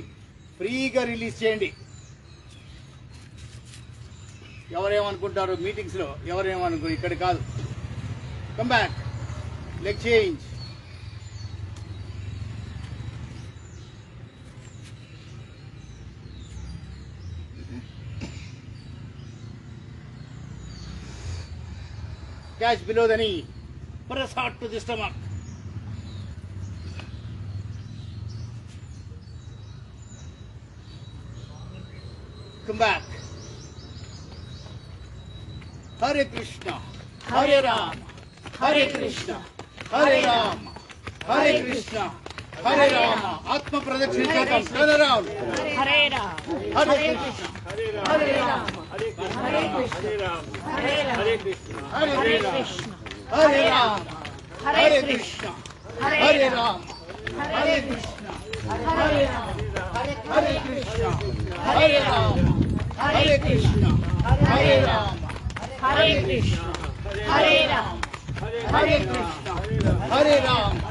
ఫ్రీగా రిలీజ్ చేయండి. ఎవరేమనుకుంటారు మీటింగ్స్ లో, ఎవరేమనుకో, ఇక్కడ కాదు. Come back, leg change. Catch below the knee. Press hard to the stomach. Come back. Hare Krishna, Hare Rama, Hare Krishna, Hare Rama, Hare Krishna, Hare Rama. Atma Pradakshina Chakam. Turn around. Hare Rama Hare Krishna, Hare Rama Hare Krishna Hare Krishna Hare Hare Krishna, Krishna Hare Rama, Hare Hare Krishna Krishna, Hare Hare Rama Rama, Hare Krishna, Hare Rama, Hare Krishna, Hare Rama, Hare Krishna, Hare Rama, Hare Krishna Hare Rama Hare Krishna, Hare Rama,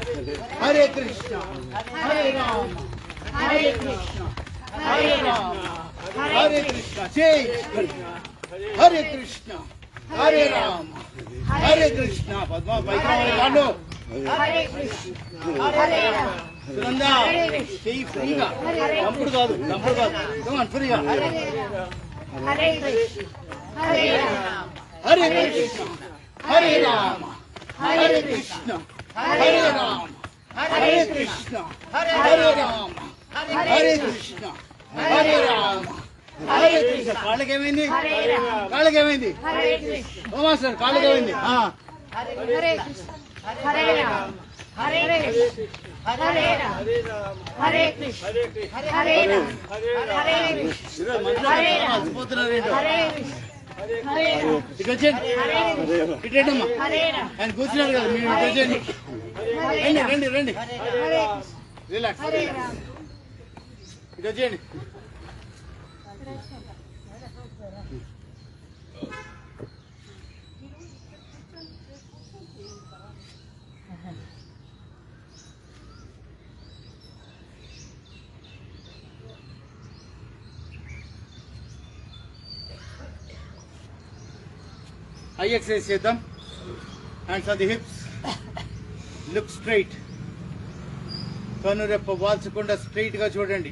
Hare Krishna, Hare Rama, Hare Krishna, Hare Rama, Hare Krishna. Change. Hare Krishna, Hare Rama, Hare Krishna. Padma, Paikramani Kandu. Hare Krishna Hare Rama Sunanda, చెయ్యి ఫ్రీగా. దంపుడు కాదు, దంపుడు కాదు. కమాన్, ఫ్రీగా. Hare Krishna Hare Rama Hare Krishna, Hare Rama, Hare Krishna, Hare Rama, Hare Krishna, Hare Rama, Hare Krishna, Hare Rama, Hare Krishna. కాళ్ళకేమైంది? కాళ్ళకేమైంది? హరే కృష్ణ ఓ master, కాళ్ళకేమైంది? హరే కృష్ణ హరే రామ హరే కృష్ణ హరే రామ హరే కృష్ణ హరే రామ హరే కృష్ణ ఈరోజు మనుషులు అలసిపోతున్నారు ఏంటో. హరే కృష్ణ హరే రామ ఇటు వచ్చేయండి, ఇటేంటమ్మా. హరే రామ ఆయన కూర్చున్నారు కదా, మీరు ఇటు వచ్చేయండి. రండి రండి రండి, హరే రిలాక్స్. హరే రామ ఇటు వచ్చేయండి. ఐ ఎక్సర్సైజ్ చేద్దాం. Hands on the hips. Look straight. కన్ను రెప్ప వాల్చకుండా స్ట్రైట్ గా చూడండి.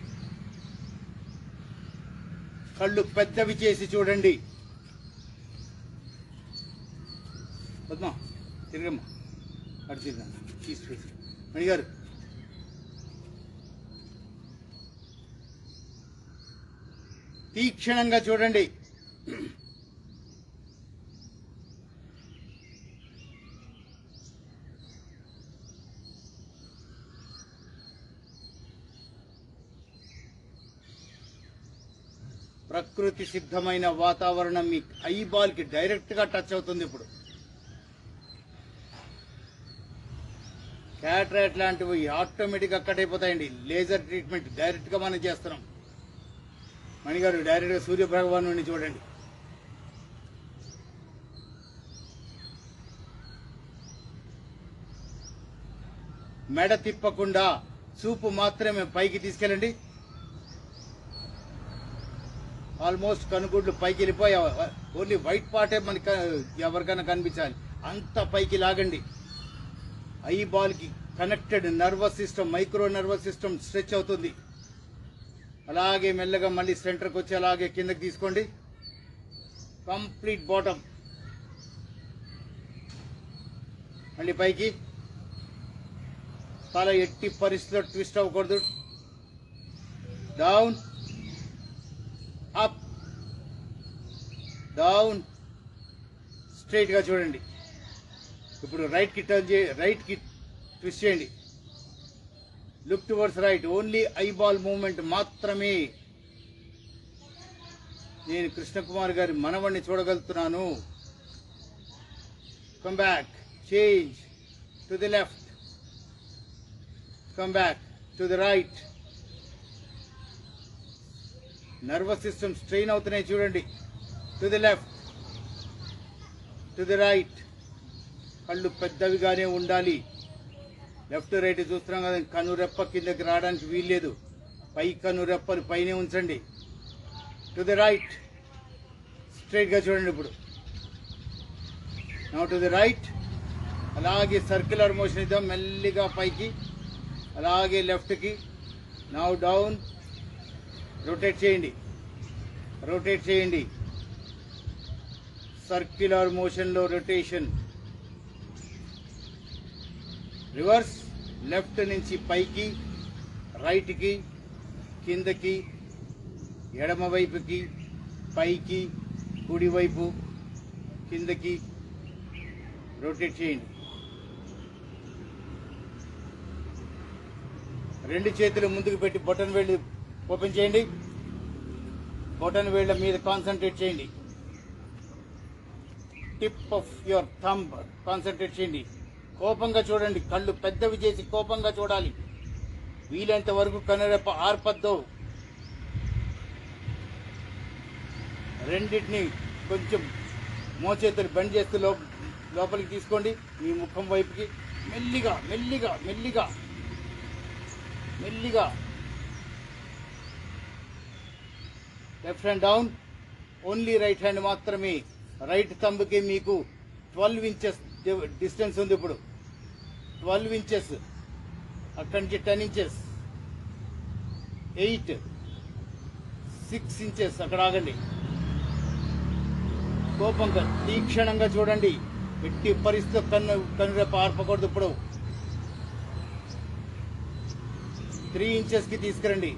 కళ్ళు పెద్దవి చేసి చూడండి. పద్మా, తిరగమ్మా, అటు తిరిగా తీసుకేసి. మణిగారు, తీక్షణంగా చూడండి. ప్రకృతి సిద్ధమైన వాతావరణం మీ ఐబాల్ కి డైరెక్ట్ గా టచ్ అవుతుంది. ఇప్పుడు క్యాటరాక్ట్ లాంటివి ఆటోమేటిక్గా కట్ అయిపోతాయండి. లేజర్ ట్రీట్మెంట్ డైరెక్ట్గా మనం చేస్తున్నాం. మణిగారు డైరెక్ట్గా సూర్యభగవాను నుండి చూడండి. మెడ తిప్పకుండా చూపు మాత్రమే పైకి తీసుకెళ్ళండి. ఆల్మోస్ట్ కనుగుడ్లు పైకి వెళ్ళిపోయావు. ఓన్లీ వైట్ పార్టే మనకి ఎవరికైనా కనిపించాలి. అంత పైకి లాగండి. ఐ బాల్కి connected nervous system, micro nervous system stretch అవుతుంది. అలాగే మెల్లగా మళ్ళీ సెంటర్కి వచ్చి అలాగే కిందకి తీసుకోండి. కంప్లీట్ బాటమ్ మళ్ళీ పైకి. తల ఎట్టి పరిస్థితిలో ట్విస్ట్ అవ్వకూడదు. Down, up, down. స్ట్రైట్ గా చూడండి. ఇప్పుడు రైట్ కి టర్న్ రైట్ కి ట్విస్ట్ చేయండి. Look towards right. Only eyeball movement మాత్రమే. నేను కృష్ణకుమార్ గారి మనవణ్ణి చూడగలుగుతున్నాను. Come back, change to the left, come back to the right. Nervous system strain అవుతున్నాయి చూడండి. To the left, to the right. కళ్ళు పెద్దవిగానే ఉండాలి. లెఫ్ట్ రైట్ చూస్తున్నాం కదా, కనురెప్ప కిందకి రావడానికి వీల్లేదు. పై కనురెప్పలు పైనే ఉంచండి. టు ది రైట్, స్ట్రైట్గా చూడండి. ఇప్పుడు నౌ టు ది రైట్. అలాగే సర్క్యులర్ మోషన్ ఇద్దాం. మెల్లిగా పైకి, అలాగే లెఫ్ట్కి. Now down. రొటేట్ చేయండి, రొటేట్ చేయండి. సర్క్యులర్ మోషన్లో రొటేషన్. రివర్స్. లెఫ్ట్ నుంచి పైకి, రైట్కి, కిందకి, ఎడమ వైపుకి, పైకి, కుడివైపు, కిందకి రొటేట్ చేయండి. రెండు చేతులు ముందుకు పెట్టి బొటన్ వేళ్ళు ఓపెన్ చేయండి. బొటన్ వేళ్ళ మీద కాన్సన్ట్రేట్ చేయండి. Tip of your thumb concentrate చేయండి. కోపంగా చూడండి. కళ్ళు పెద్దవి చేసి కోపంగా చూడాలి. వీలైనంత వరకు కనురెప్ప ఆర్పద్దు. రెండింటిని కొంచెం మోచేతులు బెండ్ చేస్తూ లోపలికి తీసుకోండి. మీ ముఖం వైపుకి మెల్లిగా మెల్లిగా మెల్లిగా మెల్లిగా. Left hand down. Only right hand మాత్రమే. రైట్ థంబ్కి మీకు 12 ఇంచెస్ డిస్టెన్స్ ఉంది. ఇప్పుడు 12 ఇంచెస్. అక్కడి నుంచి 10 ఇంచెస్, 8, 6 ఇంచెస్. అక్కడ ఆగండి. కోపంగా తీక్షణంగా చూడండి. ఎట్టి పరిస్థితి కనురెప్ప ఆర్పకూడదు. ఇప్పుడు 3 ఇంచెస్కి తీసుకురండి.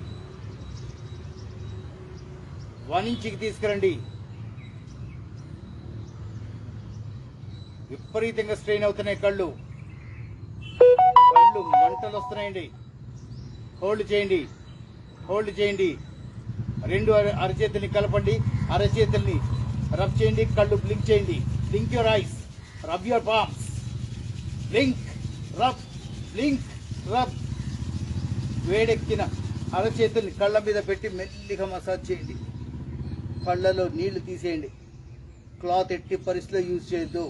1 ఇంచ్కి తీసుకురండి. విపరీతంగా స్ట్రెయిన్ అవుతున్నాయి కళ్ళు. కళ్ళు మంటలు వస్తున్నాయండి. హోల్డ్ చేయండి, హోల్డ్ చేయండి. రెండు అరచేతుల్ని కలపండి. అరచేతుల్ని రబ్ చేయండి. కళ్ళు బ్లింక్ చేయండి. Blink your eyes, rub your palms. Blink, rub, blink, rub. వేడెక్కిన అరచేతుల్ని కళ్ళ మీద పెట్టి మెల్లిగా మసాజ్ చేయండి. కళ్ళలో నీళ్లు తీసేయండి. క్లాత్ ఎట్టి పరిస్థితిలో యూజ్ చేయొద్దు.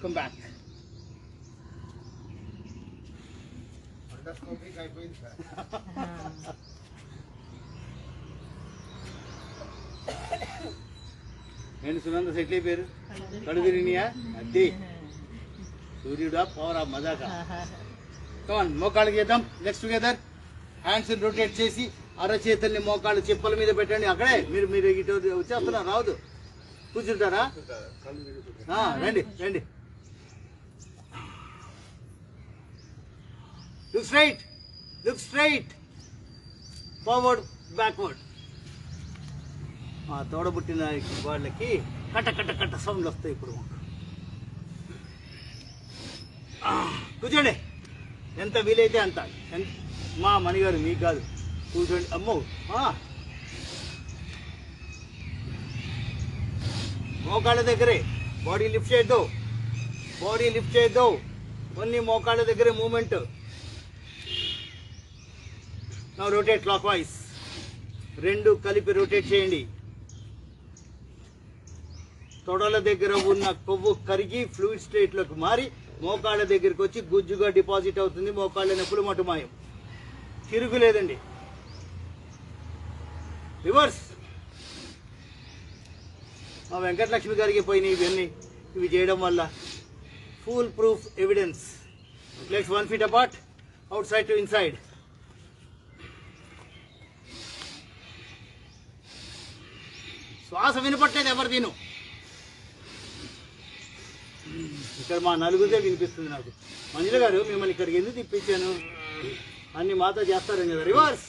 Come back. అయిపోయింది సార్. నేను సునంద సెటిల్ అయిపోయారు. కళ్ళు తిరిగినాయా? అద్దీ సూర్యుడా పోరా మజాగా. కమాన్, మోకాళ్ళకి చేద్దాం. Legs together. హ్యాండ్స్ రొటేట్ చేసి అరచేతుల్ని మోకాళ్ళు చెప్పుల మీద పెట్టండి. అక్కడే మీరు ఇటు వచ్చేస్తున్నారు. రావద్దు, కూర్చుంటారా? రండి రండి. Look straight, look straight. Forward, backward. తోడబుట్టిన వాళ్ళకి కట్ట కట్ట కట్ట సౌండ్లు వస్తాయి. ఇప్పుడు కూర్చోండి. ఎంత వీలైతే అంత. మా మణిగారు మీకు కాదు, కూర్చోండి. అమ్మో, మోకాళ్ళ దగ్గరే. బాడీ లిఫ్ట్ చేయొద్దు. బాడీ లిఫ్ట్ చేయొద్దు, ఓన్లీ మోకాళ్ళ దగ్గర moment. Now rotate clockwise, రెండు కలిపి రొటేట్ చేయండి. తొడల దగ్గర ఉన్న కొవ్వు కరిగి ఫ్లూయిడ్ స్టేట్లోకి మారి మోకాళ్ళ దగ్గరికి వచ్చి గుజ్జుగా డిపాజిట్ అవుతుంది. మోకాళ్ళ నొప్పులు మటుమాయం, తిరుగులేదండి. రివర్స్. మా వెంకటలక్ష్మి గారికి పోయినాయి ఇవన్నీ, ఇవి చేయడం వల్ల. Full proof evidence. Legs 1 feet apart, outside to inside. శ్వాస వినపట్లేదు ఎవరు దీను. ఇక్కడ మా నలుగురిదే వినిపిస్తుంది నాకు. మంజుల గారు మిమ్మల్ని ఇక్కడికి ఎందుకు తిప్పించాను, అన్ని మాతో చేస్తారని కదా. Reverse.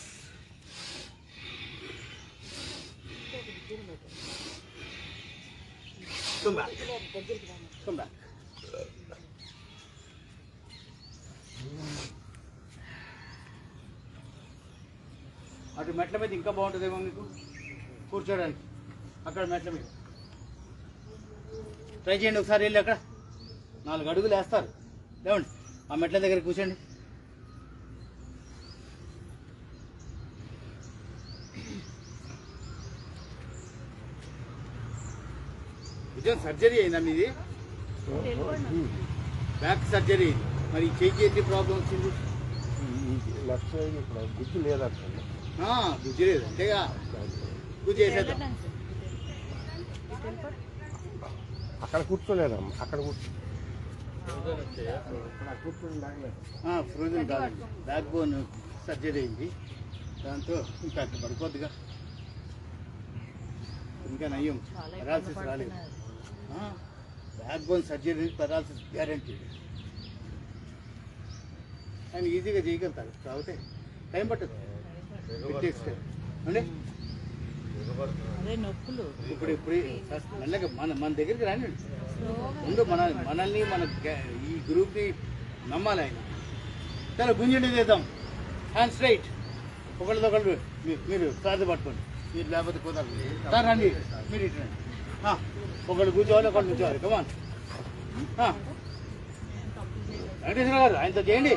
Come back. Come back. అటు మెట్ల మీద ఇంకా బాగుంటుందేమో మీకు కూర్చోడానికి. అక్కడ మెట్ల మీద ట్రై చేయండి ఒకసారి. వెళ్ళి అక్కడ 4 అడుగులు వేస్తారు. లేవండి, ఆ మెట్ల దగ్గర కూర్చోండి. నిజం సర్జరీ అయిందా మీది? బ్యాక్ సర్జరీ అయింది. మరి చెయ్యి ఏంటి ప్రాబ్లం వచ్చింది? లెఫ్ట్ సైడ్ ఇక్కడ గుజ్జు లేదంట. గుజ్జు లేదు అంతేగా, గుజ్జు చేసేద్దాం. అక్కడ కూర్చోలేదమ్మా, అక్కడ ఫ్రోజన్ కాదండి, బ్యాక్ బోన్ సర్జరీ అయింది. దాంతో ఇంకా అక్కడ పడిపోద్దిగా. ఇంకా నయ్యం, పెరాలసిస్ రాలేదు. Back bone surgery paralysis guarantee. ఆయన ఈజీగా చేయగలుగుతారు, కాకపోతే టైం పట్టదు. అంటే ఇప్పుడు మెల్లగా మన దగ్గరికి రాని ముందు మనల్ని ఈ గ్రూప్ని నమ్మాలి ఆయన. చాలా గుంజండి చేద్దాం. హ్యాండ్ స్ట్రైట్, ఒకళ్ళదొకళ్ళు మీరు సాధ్య పట్టుకోండి. మీరు లేకపోతే కుదరదు సార్. రండి, మీరు ఇటు రండి. ఒకళ్ళు కూర్చోవాలి, ఒకళ్ళు కూర్చోవాలి. కమాన్ వెంకటేశ్వర గారు, ఆయనతో చేయండి.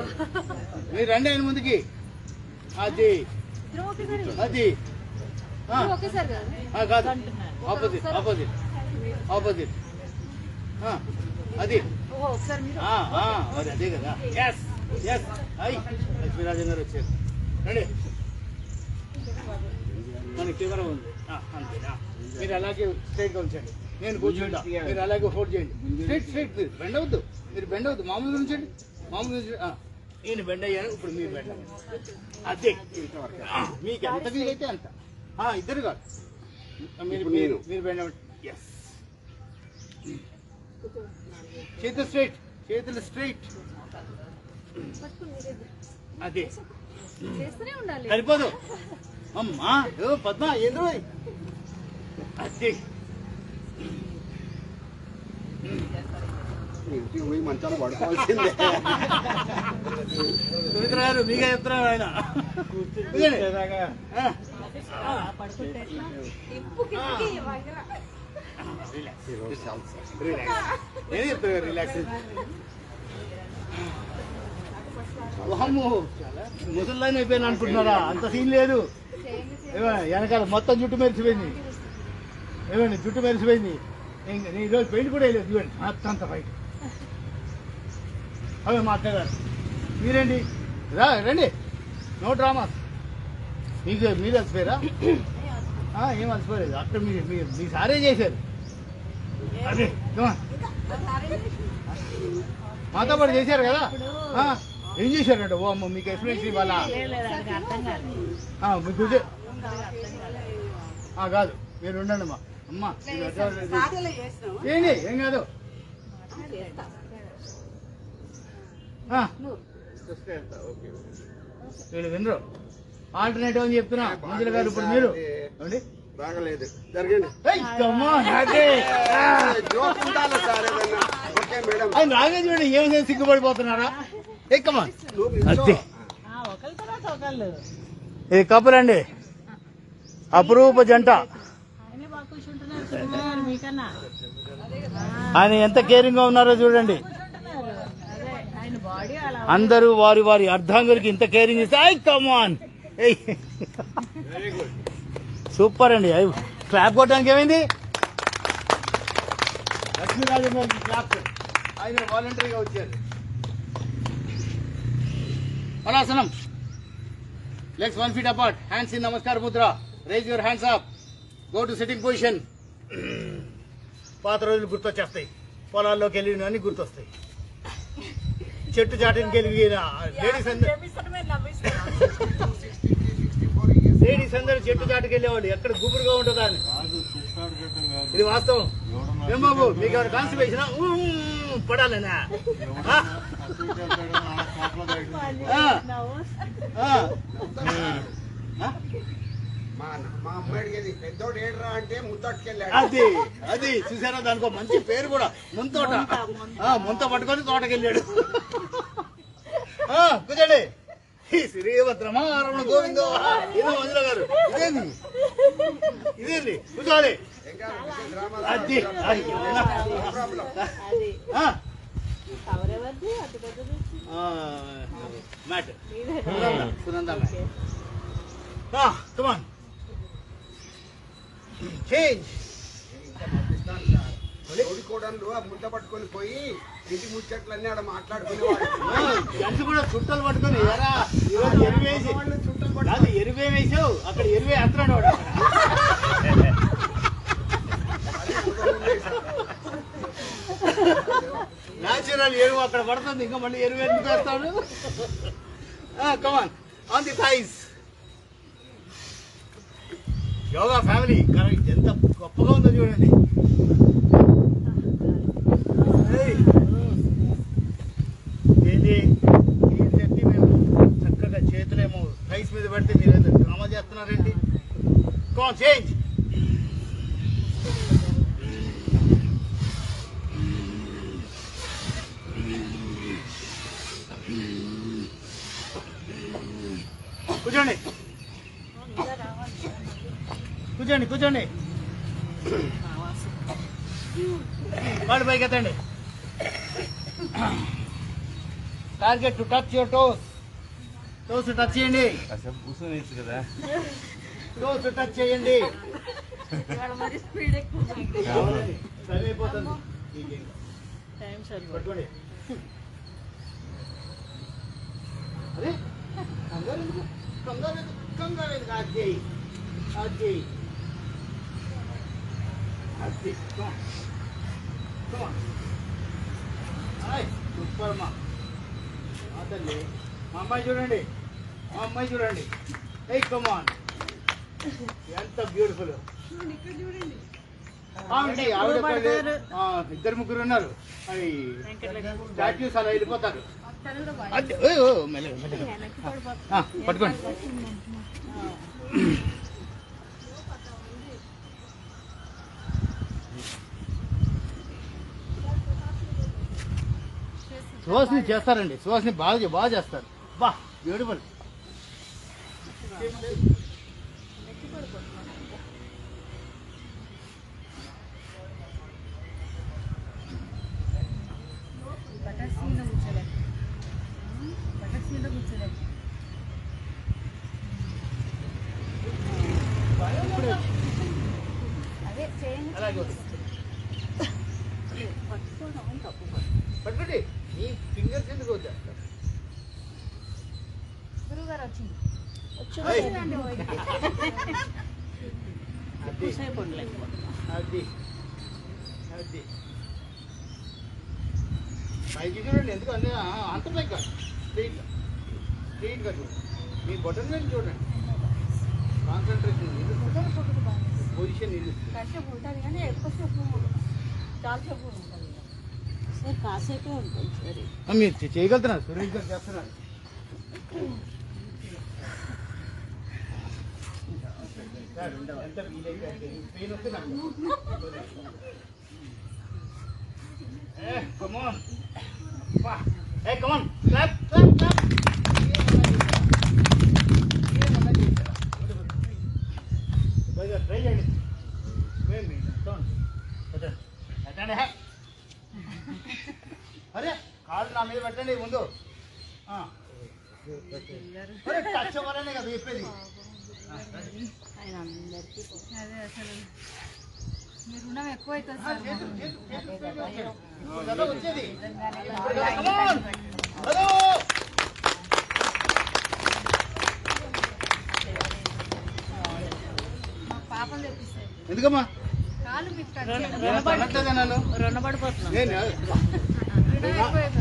మీరు రండి ఆయన ముందుకి. అది అది కాదు, ఆపోజిట్ ఆపోజిట్ ఆపోజిట్. అది మరి అదే కదా. Yes yes. అయ్యి లక్ష్మీరాజన్ గారు వచ్చారు. రండి, మన కెమెరా ఉంది అంతే. మీరు అలాగే స్ట్రైట్గా ఉంచండి, నేను కూర్చుంటా. మీరు అలాగే హోల్డ్ చేయండి. Straight straight. మీరు బెండ్ అవద్దు, మీరు బెండ్ అవద్దు. మామూలుగా ఉంచండి, మామూలుగా ఉంచండి. నేను బెండ్ అయ్యాను, ఇప్పుడు మీరు బెండ్ అయ్యాను. అదే మీకు ఎంత వీలైతే అంత. ఇద్దరు కాదు, మీరు బెండ్ అవ్వండి. ఎస్. చేతులు స్ట్రైట్, చేతులు స్ట్రైట్. అదే సరిపోదు అమ్మా. పద్మ ఏంద్రో అదే. ఇంటికి పోయి మంచాలు పడుకోవాల్సిందే. సుమిత్ర గారు మీగా చెప్తున్నారు ఆయన. నేనే చెప్తాను రిలాక్స్. ముసల్లాని అయిపోయాను అనుకుంటున్నారా? అంత సీన్ లేదు. వెనకాల మొత్తం జుట్టు మెరిసిపోయింది. ఏమండి, జుట్టు మెరిసిపోయింది. ఈరోజు పెయింట్ కూడా వేయలేదు. ఇవ్వండి మొత్తం అంత బయట. అవే మాట్లాడారు. మీరేంటి రండి, నో డ్రామాస్. మీరు అలసిపోయారా? ఏం అలసిపోలేదు. అక్కడ మీ సారే చేశారు. అదే మాతో పాటు చేశారు కదా. ఏం చేశారంట? ఓ అమ్మ, మీకు ఎక్స్పీరియన్స్ ఇవ్వాలా? మీకు కాదు, మీరు ఉండండి అమ్మా. అమ్మా ఏంటి, ఏం కాదు. వీళ్ళు వినరు. ఆల్టర్నేటివ్ అని చెప్తున్నా. మంజుల గారు ఇప్పుడు మీరు అండి బాగలేదు, జరగండి. నాగే చూడండి, ఏం సిగ్గుపడిపోతున్నారా? ఎక్కమ్మా. ఇది కపుల్ అండి, అపురూప జంట. ఆయన ఎంత కేరింగ్ గా ఉన్నారో చూడండి. బాడీ అలా అందరూ వారి వారి అర్ధాంగులకి ఇంత కేరింగ్ ఇస్తే ఐ కమాన్ సూపర్ అండి. క్లాప్ కొట్టడానికి ఏమైంది? లక్ష్మీరాజు గారికి క్లాప్. ఆయన వాలంటరీగా వచ్చారు. పలాసనం. Legs 1 feet apart. Hands in నమస్కార Mudra. Raise your hands up. Go to sitting position. పాత రోజులు గుర్తొచ్చేస్తాయి. పొలాల్లోకి వెళ్ళి అన్ని గుర్తొస్తాయి. చెట్టు చాటుకి వెళ్ళిన లేడీస్ అందరూ చెట్టు చాటుకి వెళ్ళేవాళ్ళు. ఎక్కడ గుబురుగా ఉంటుందా అని. ఇది వాస్తవం. ఏం బాబు మీకు ఎవరు కాన్స్టిపేషన్ పడాలనా? మా అమ్మాయి అడిగేది పెద్దోడు ఏడ్రా అంటే ముత్తట్టుకెళ్ళాడు. అది అది చూసారా, దానికి మంచి పేరు కూడా ముంతోట. ముంత పట్టుకొని తోటకెళ్ళాడు. కూర్చోండి. శ్రీభద్రమారమణ గోవిందో. ఏదో మంజుల గారు ఇదేంది కూర్చోవాలి. అది mat Sunanda mat. Come on. Change. కోడికోడళ్ళు ఆ ముద్ద పట్టుకొని పోయి ఇంటి ముచ్చట్లన్నీ ఆడ మాట్లాడుకునేవాడు. కూడా చుట్టలు పట్టుకొని ఎరా ఈరోజు ఎరువేసి కాదు ఎరువేసావు అక్కడ ఎరువే అత్తరాడు వాడు. న్యాచురల్ ఎరువు అక్కడ పడుతుంది. ఇంకా మళ్ళీ ఎరువు ఎందుకు వేస్తాడు? Come on on the thighs. Yoga family ఎంత గొప్పగా ఉందో చూడండి. ఏంటి ఈ శక్తి మేము చక్కగా చేతులేమో రైస్ మీద పెడితే మీరు డ్రామా చేస్తున్నారేంటి? Can change. కూర్చోండి కూర్చోండి కూర్చోండి. వాళ్ళు పైకి ఎత్తండి. Target to touch your toes. Toes touch చేయండి. కదా టోస్ టచ్ చేయండి. సరిపోతుంది. టైం సరిపోతుంది. పట్టుకోండి. అరే కంగారు ఎందుకు? కంగారు ఎందుకు? కంగారు ఎందుకు? అది చేయి అది చేయి అది. సూపర్ మా తల్లి. మా అమ్మాయి చూడండి, మా అమ్మాయి చూడండి. ఏ కమాన్ ఎంత బ్యూటిఫుల్. ఇద్దరు ముగ్గురు ఉన్నారు. అవి స్టాచ్యూస్ అలా వెళ్ళిపోతారు. పట్టుకోండి. సువాసిని చేస్తారండి. సువాసిని బాగా చేస్తారు. బా బ్యూటిఫుల్. అలాగే పట్టుకోండి. ఈ ఫింగర్స్ ఎందుకు వచ్చేస్తారు? గురుగారు వచ్చింది. అది అది పైకి చూడండి. ఎందుకు అంటే అంత పైకి కాదు, స్ట్రీట్గా స్ట్రీట్గా చూడండి. మీ బటన్ మీద చూడండి. కాన్సన్ట్రేషన్ పొజిషన్ కాసేపు ఉంటుంది కానీ ఎక్కువసేపు చాలాసేపు ఉంటుంది సార్. కాసేపే ఉంటుంది సార్. మీరు చేయగలుగుతున్నారు. సురేష్ గారు చేస్తున్నారు. ఎంత వీలైతే పెయిన్ వస్తే నాకు come on. Hey, come on. Clap, clap, clap. Try చేయండి. అరే కాళ్ళు నా మీద పెట్టండి ముందు. టచ్ అవ్వాలనే కదా చెప్పేది. అదే అసలు మీ రుణం ఎక్కువ అవుతుంది సార్. కదా వచ్చేది. హలో మా పాపం తెప్పిస్తాయి ఎందుకమ్మా కాలు మీకు అనట్లేదా నన్ను? రుణపడిపోతున్నాం. నేను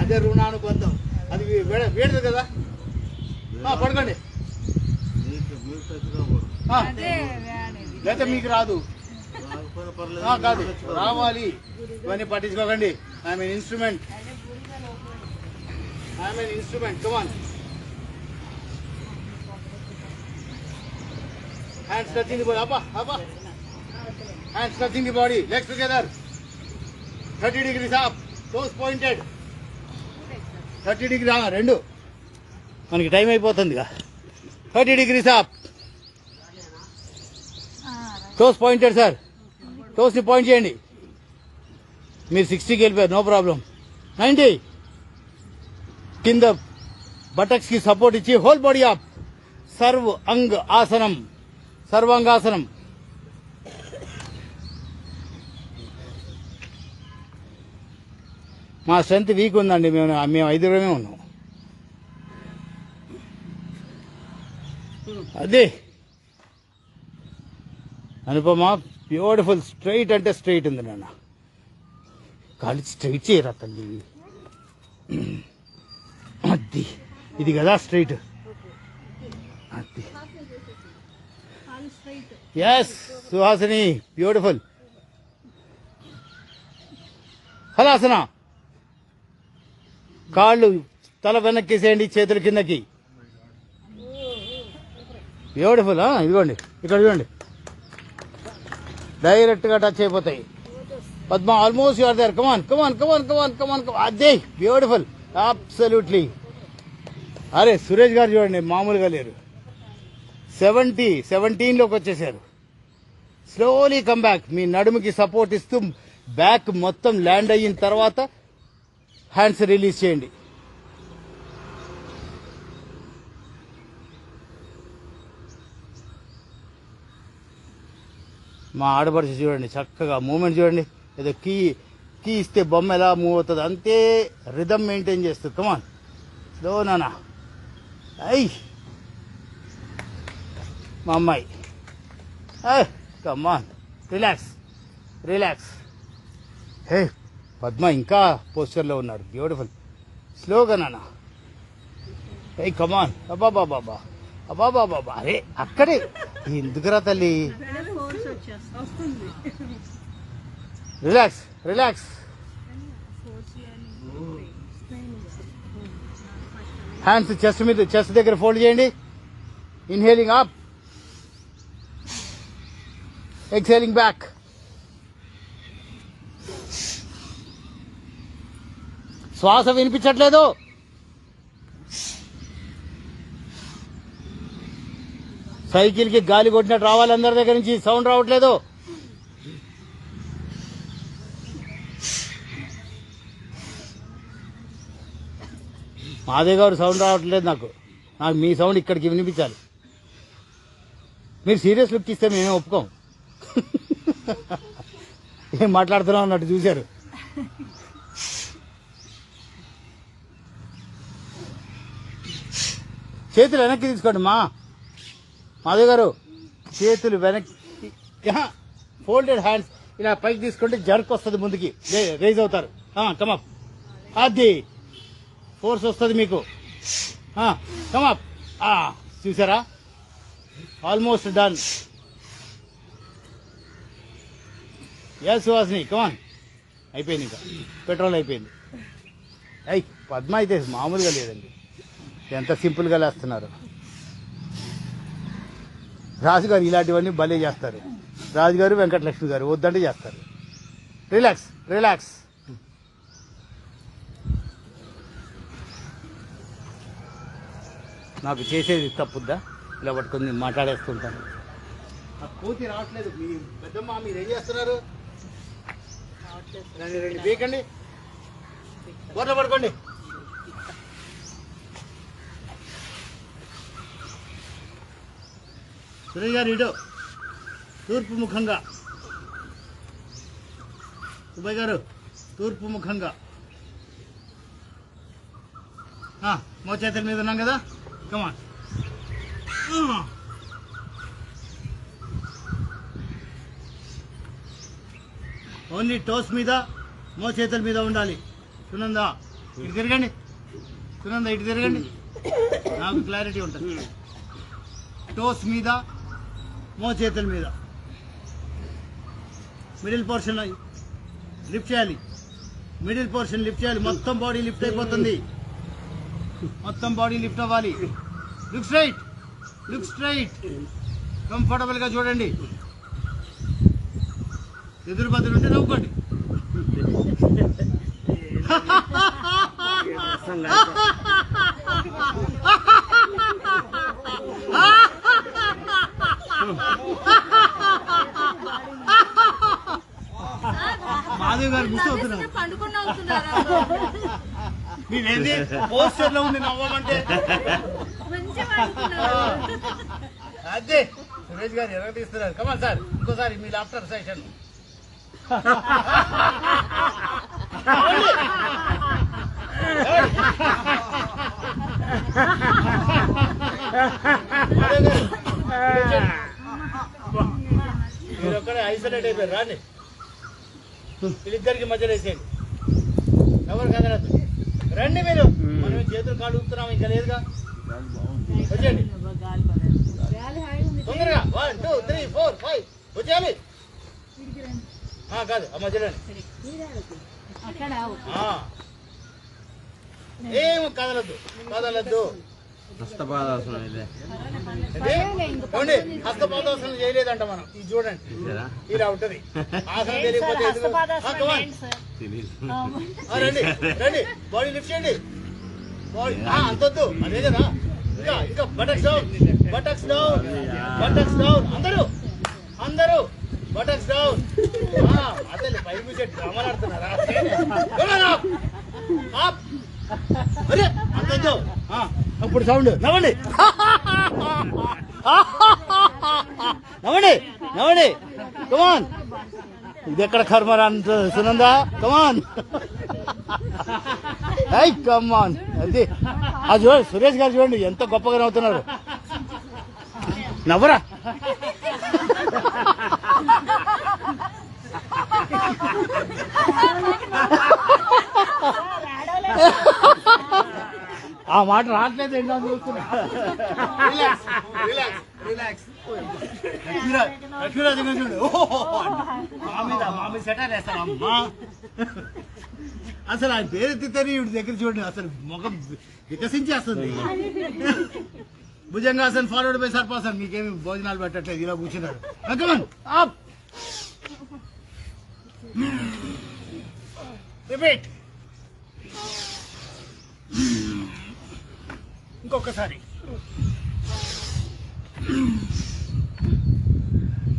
అదే రుణానుబంధం అది వేడదు కదా. పడుకోండి. అదే అనేది లేకపోతే మీకు రాదు. కాదు రావాలి. ఇవన్నీ పట్టించుకోకండి. I'm an instrument. Come on. Hands touching the body. అబ్బా hands touching the body. Legs together. 30 degrees up. Toes pointed. 30 degrees రెండు. మనకి టైం అయిపోతుందిగా. 30 degrees up. Toes pointed sir. టోస్ని పాయింట్ చేయండి. మీరు 60కి వెళ్ళిపోయారు. No problem. 90. కింద బటక్స్కి సపోర్ట్ ఇచ్చి హోల్ బాడీ అప్. సర్వాంగాసనం. మా స్ట్రెంత్ వీక్ ఉందండి. మేము 5 ఉన్నాం. అదే అనుపమ బ్యూటిఫుల్. స్ట్రైట్ అంటే స్ట్రైట్ ఉంది నాన్న. కాళ్ళు స్ట్రైట్ చేయరా తల్లి. అది ఇది కదా స్ట్రైట్. అది ఎస్ సుహాసిని బ్యూటిఫుల్. హలాసన. కాళ్ళు తల వెనక్కేసేయండి, చేతుల కిందకి. బ్యూటిఫుల్. ఇదిగోండి ఇక్కడ చూడండి. డైరెక్ట్గా టచ్ అయిపోతాయి. Padma almost you're there. Come on. అదే బ్యూటిఫుల్. అబ్సల్యూట్లీ. అరే సురేష్ గారు చూడండి మామూలుగా లేరు. 17లోకి వచ్చేసారు. Slowly come back. మీ నడుముకి సపోర్ట్ ఇస్తూ బ్యాక్ మొత్తం ల్యాండ్ అయిన తర్వాత హ్యాండ్స్ రిలీజ్ చేయండి. మా ఆడపడిచి చూడండి చక్కగా మూమెంట్ చూడండి. ఏదో కీ ఇస్తే బొమ్మ ఎలా మూవ్ అవుతుంది అంతే రిథమ్ మెయింటైన్ చేస్తుంది. కమాన్ స్లో నానా. అయ్ మా అమ్మాయి. కమాన్ రిలాక్స్. హే పద్మ ఇంకా పోస్చర్లో ఉన్నారు. బ్యూటిఫుల్. స్లోగా నానా. ఏ కమాన్. అబ్బాబాబా. అరే అక్కడే ఎందుకురా తల్లి. రిలాక్స్. హ్యాండ్స్ చెస్ట్ దగ్గర ఫోల్డ్ చేయండి. Inhaling up, exhaling back. శ్వాస వినిపించట్లేదు. సైకిల్కి గాలి కొట్టినట్టు రావాలి. అందరి దగ్గర నుంచి సౌండ్ రావట్లేదు. మాదే గారు సౌండ్ రావట్లేదు. నాకు మీ సౌండ్ ఇక్కడికి వినిపించాలి. మీరు సీరియస్ లుక్ ఇస్తే మేమే ఒప్పుకోం. ఏం మాట్లాడుతున్నాం అన్నట్టు చూశారు. చేతులు వెనక్కి తీసుకోండి మాధవ్ గారు. చేతులు వెనక్కి ఫోల్డెడ్ హ్యాండ్స్ ఇలా పైకి తీసుకుంటే జర్క్ వస్తుంది, ముందుకి రైజ్ అవుతారు. కమప్. అది ఫోర్స్ వస్తుంది మీకు. కమప్. చూసారా, ఆల్మోస్ట్ డన్. ఎస్ సుహాసిని కమాన్. అయిపోయింది, ఇంకా పెట్రోల్ అయిపోయింది. పద్మ అయితే మామూలుగా లేదండి, ఎంత సింపుల్గా లేస్తున్నారు. రాజుగారు ఇలాంటివన్నీ భలే చేస్తారు. రాజుగారు వెంకటలక్ష్మి గారు వద్దంటే చేస్తారు. రిలాక్స్. నాకు చేసేది తప్పుద్దా? ఇలా పట్టుకొని మాట్లాడేస్తుంటాను. కోతి రావట్లేదు. మీ పెద్దమ్మ మీరు ఏం చేస్తున్నారు? రండి బీకండి, బోర్ల పడుకోండి. సురేష్ గారు ఇటు తూర్పు ముఖంగా, సుబ్బయ్య గారు తూర్పు ముఖంగా. మోచేతుల మీద ఉన్నాం కదా, కమాన్. ఓన్లీ టోస్ మీద మోచేతుల మీద ఉండాలి. సునంద ఇటు తిరగండి, సునంద ఇటు తిరగండి, నాకు క్లారిటీ ఉంటుంది. టోస్ మీద మోచేతుల మీద, మిడిల్ పోర్షన్ లిఫ్ట్ చేయాలి, మిడిల్ పోర్షన్ లిఫ్ట్ చేయాలి. మొత్తం బాడీ లిఫ్ట్ అయిపోతుంది, మొత్తం బాడీ లిఫ్ట్ అవ్వాలి. లుక్ స్ట్రైట్, లుక్ స్ట్రైట్, కంఫర్టబుల్గా చూడండి. ఎదురు బదులు ఉంటే నవ్వుకోండి. మాధవ్ గారు మిస్ అవుతున్నారు. మీరేంటి పోస్టర్ లో ఉంది నవ్వమంటే? అదే సురేష్ గారు ఎరగ తీస్తున్నారు. కమాన్ సార్, ఇంకోసారి మీ లాఫ్టర్ సెషన్. మీరు ఒక్కడే ఐసోలేట్ అయిపోయారు. రాండి, వీళ్ళిద్దరికి మధ్యలో వేసేయండి, ఎవరు కదలద్దు. రండి మీరు, మనం చేతులు కాళ్ళు ఊపుతున్నాం, ఇంకా లేదుగా. వచ్చేయండి తొందరగా. 1 2 3 4 5 వచ్చేయాలి. కాదు ఆ మధ్యలో ఏం కదలద్దు, కదలద్దు. హస్తపాదాసనం హస్తపాదాసనం చేయలేదంట మనం. ఇది చూడండి, ఇలా ఉంటది ఆసనం తెలియకపోతే. రండి రండి, బాడీ లిఫ్ట్ చేయండి. అంతొద్దు, అదే కదా. ఇంకా ఇంకా buttocks down, buttocks down, buttocks down. అందరూ అందరూ బటక్స్ డౌన్. అసలు పై మీద డ్రామాలు ఆడుతున్నారా? అరే అంతొద్దు. అప్పుడు సౌండ్ నవ్వండి, నవ్వండి, నవ్వండి. కమాన్, ఇది ఎక్కడ కర్మరా సునందా? కమాన్, ఐ కమాన్. అది అది చూడండి, సురేష్ గారు చూడండి ఎంత గొప్పగా నవ్వుతున్నారు. నవ్వరా? ఆ మాట రావట్లేదు. ఏంటో చూస్తున్నా. లక్ష్మీరాజు చూడు, మా మీద సెటర్ వేస్తాను అమ్మా. అసలు ఆయన పేరు ఎత్తితేనే ఇవి దగ్గర చూడండి, అసలు ముఖం వికసించేస్తుంది. భుజంగాసన్ ఫార్వర్డ్ బై సర్పాసన్. మీకేమి భోజనాలు పెట్టట్లేదు, ఇలా కూర్చున్నాడు. రిపీట్. ఇంకొకసారి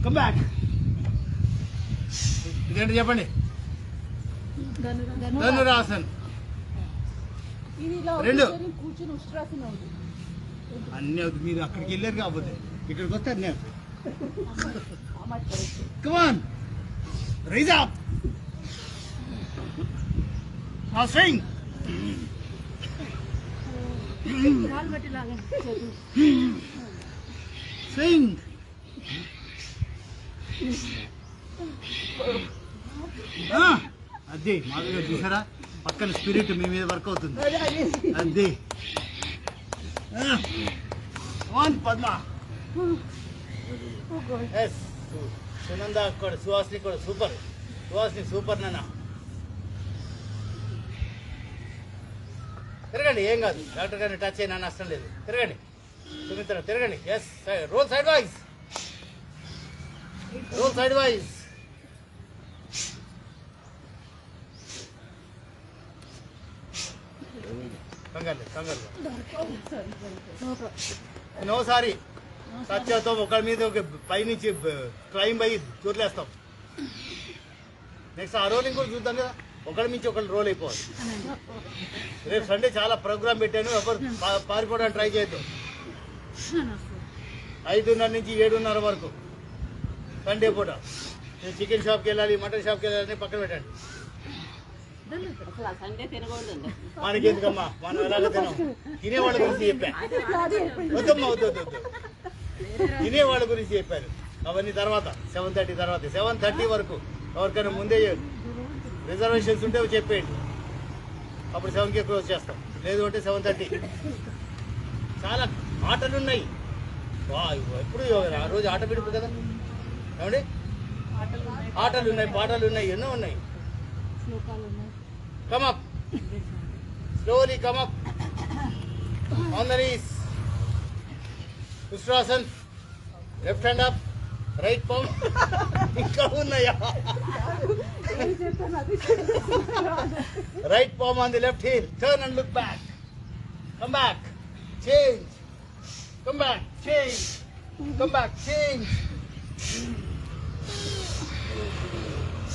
కమ్ బ్యాక్. ఇదేంటి చెప్పండి? ధనురాసన్. రెండు అన్నీ అవుతుంది. మీరు అక్కడికి వెళ్ళారు కాకపోతే ఇక్కడికి వస్తే అన్నీ అవుతాయి. కమాన్, రైజ్ అప్, స్వింగ్. స్వింగ్. అదే మాధుగా చూసారా, పక్కన స్పిరిట్ మీ మీద వర్క్ అవుతుంది. అదే పద్మ. సునంద కూడా, సుహాసిని కూడా సూపర్. సుహాసిని సూపర్ నాన్న. తిరగండి, ఏం కాదు. డాక్టర్ గారిని టచ్ అయినా నష్టం లేదు. తిరగండి సుమిత్ర, తిరగండి. Yes, roll sidewise, roll sidewise. కంగారు కంగారు. నో సారీ, సత్యతో ఒకరి మీద ఒక పైనుంచి క్లైంబ్ అయ్యి చూడలేస్తాం. నెక్స్ట్ ఆ రోలింగ్ కూడా చూద్దాం కదా, ఒకరి నుంచి ఒకరు రోల్ అయిపోవాలి. రేపు సండే చాలా ప్రోగ్రామ్ పెట్టాను, ఎవరు పారిపోవడానికి ట్రై చేయొద్దు. 5:30 నుంచి 7:30 వరకు సండే పూట. నేను చికెన్ షాప్కి వెళ్ళాలి, మటన్ షాప్కి వెళ్ళాలని పక్కన పెట్టండి. మనకెందుకమ్మా, మనం ఎలాగ తినాం. తినేవాళ్ళ గురించి చెప్పా. వద్దమ్మా, వద్దు. తినేవాళ్ళ గురించి చెప్పారు. అవన్నీ తర్వాత 7:30 తర్వాత 7:30 వరకు. ఎవరికైనా ముందే రిజర్వేషన్స్ ఉంటే చెప్పేయండి, అప్పుడు 7కి క్లోజ్ చేస్తాం. లేదు అంటే 7:30. చాలా ఆటలు ఉన్నాయి. ఎప్పుడు ఆ రోజు ఆట విడుపు కదా ఏమండి. ఆటలు ఉన్నాయి, పాటలు ఉన్నాయి, ఎన్నో ఉన్నాయి. Come up. Slowly come up. On the knees. Ustrasan. Left hand up. Right palm. ఇంకా ఉన్నాయా? Right palm on the left heel. Turn and look back. Come back. Change. Come back. Change. Come back. Change.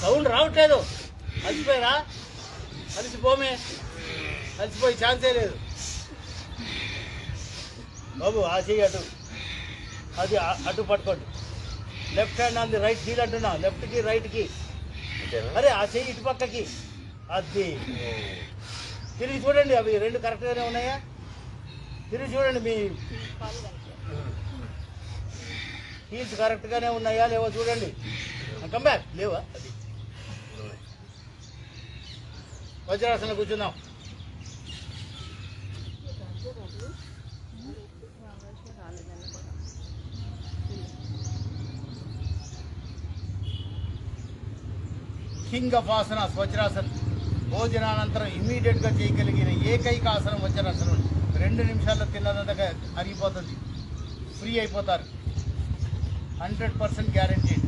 Sound రావట్లేదు. అలసిపోయారా? అలసిపోమే. అలసిపోయి ఛాన్సే లేదు బాబు. ఆ చెయ్యి అటు, అది అటు పట్టుకోండి. Left hand on the right heel అంటున్నా. లెఫ్ట్కి రైట్కి. అరే ఆ చెయ్యి ఇటు పక్కకి. అది తిరిగి చూడండి. అవి రెండు కరెక్ట్గానే ఉన్నాయా? తిరిగి చూడండి. మీ హీల్స్ కరెక్ట్గానే ఉన్నాయా లేవో చూడండి. Come back. లేవా? అది వజ్రాసన కూర్చుందాం. కింగ్ ఆఫ్ ఆసనాస్ వజ్రాసన్. భోజనానంతరం ఇమ్మీడియట్గా చేయగలిగిన ఏకైక ఆసనం వజ్రాసనం. 2 నిమిషాల్లో తిన్నదంతగా అరిగిపోతుంది. ఫ్రీ అయిపోతారు. 100% గ్యారంటీడ్.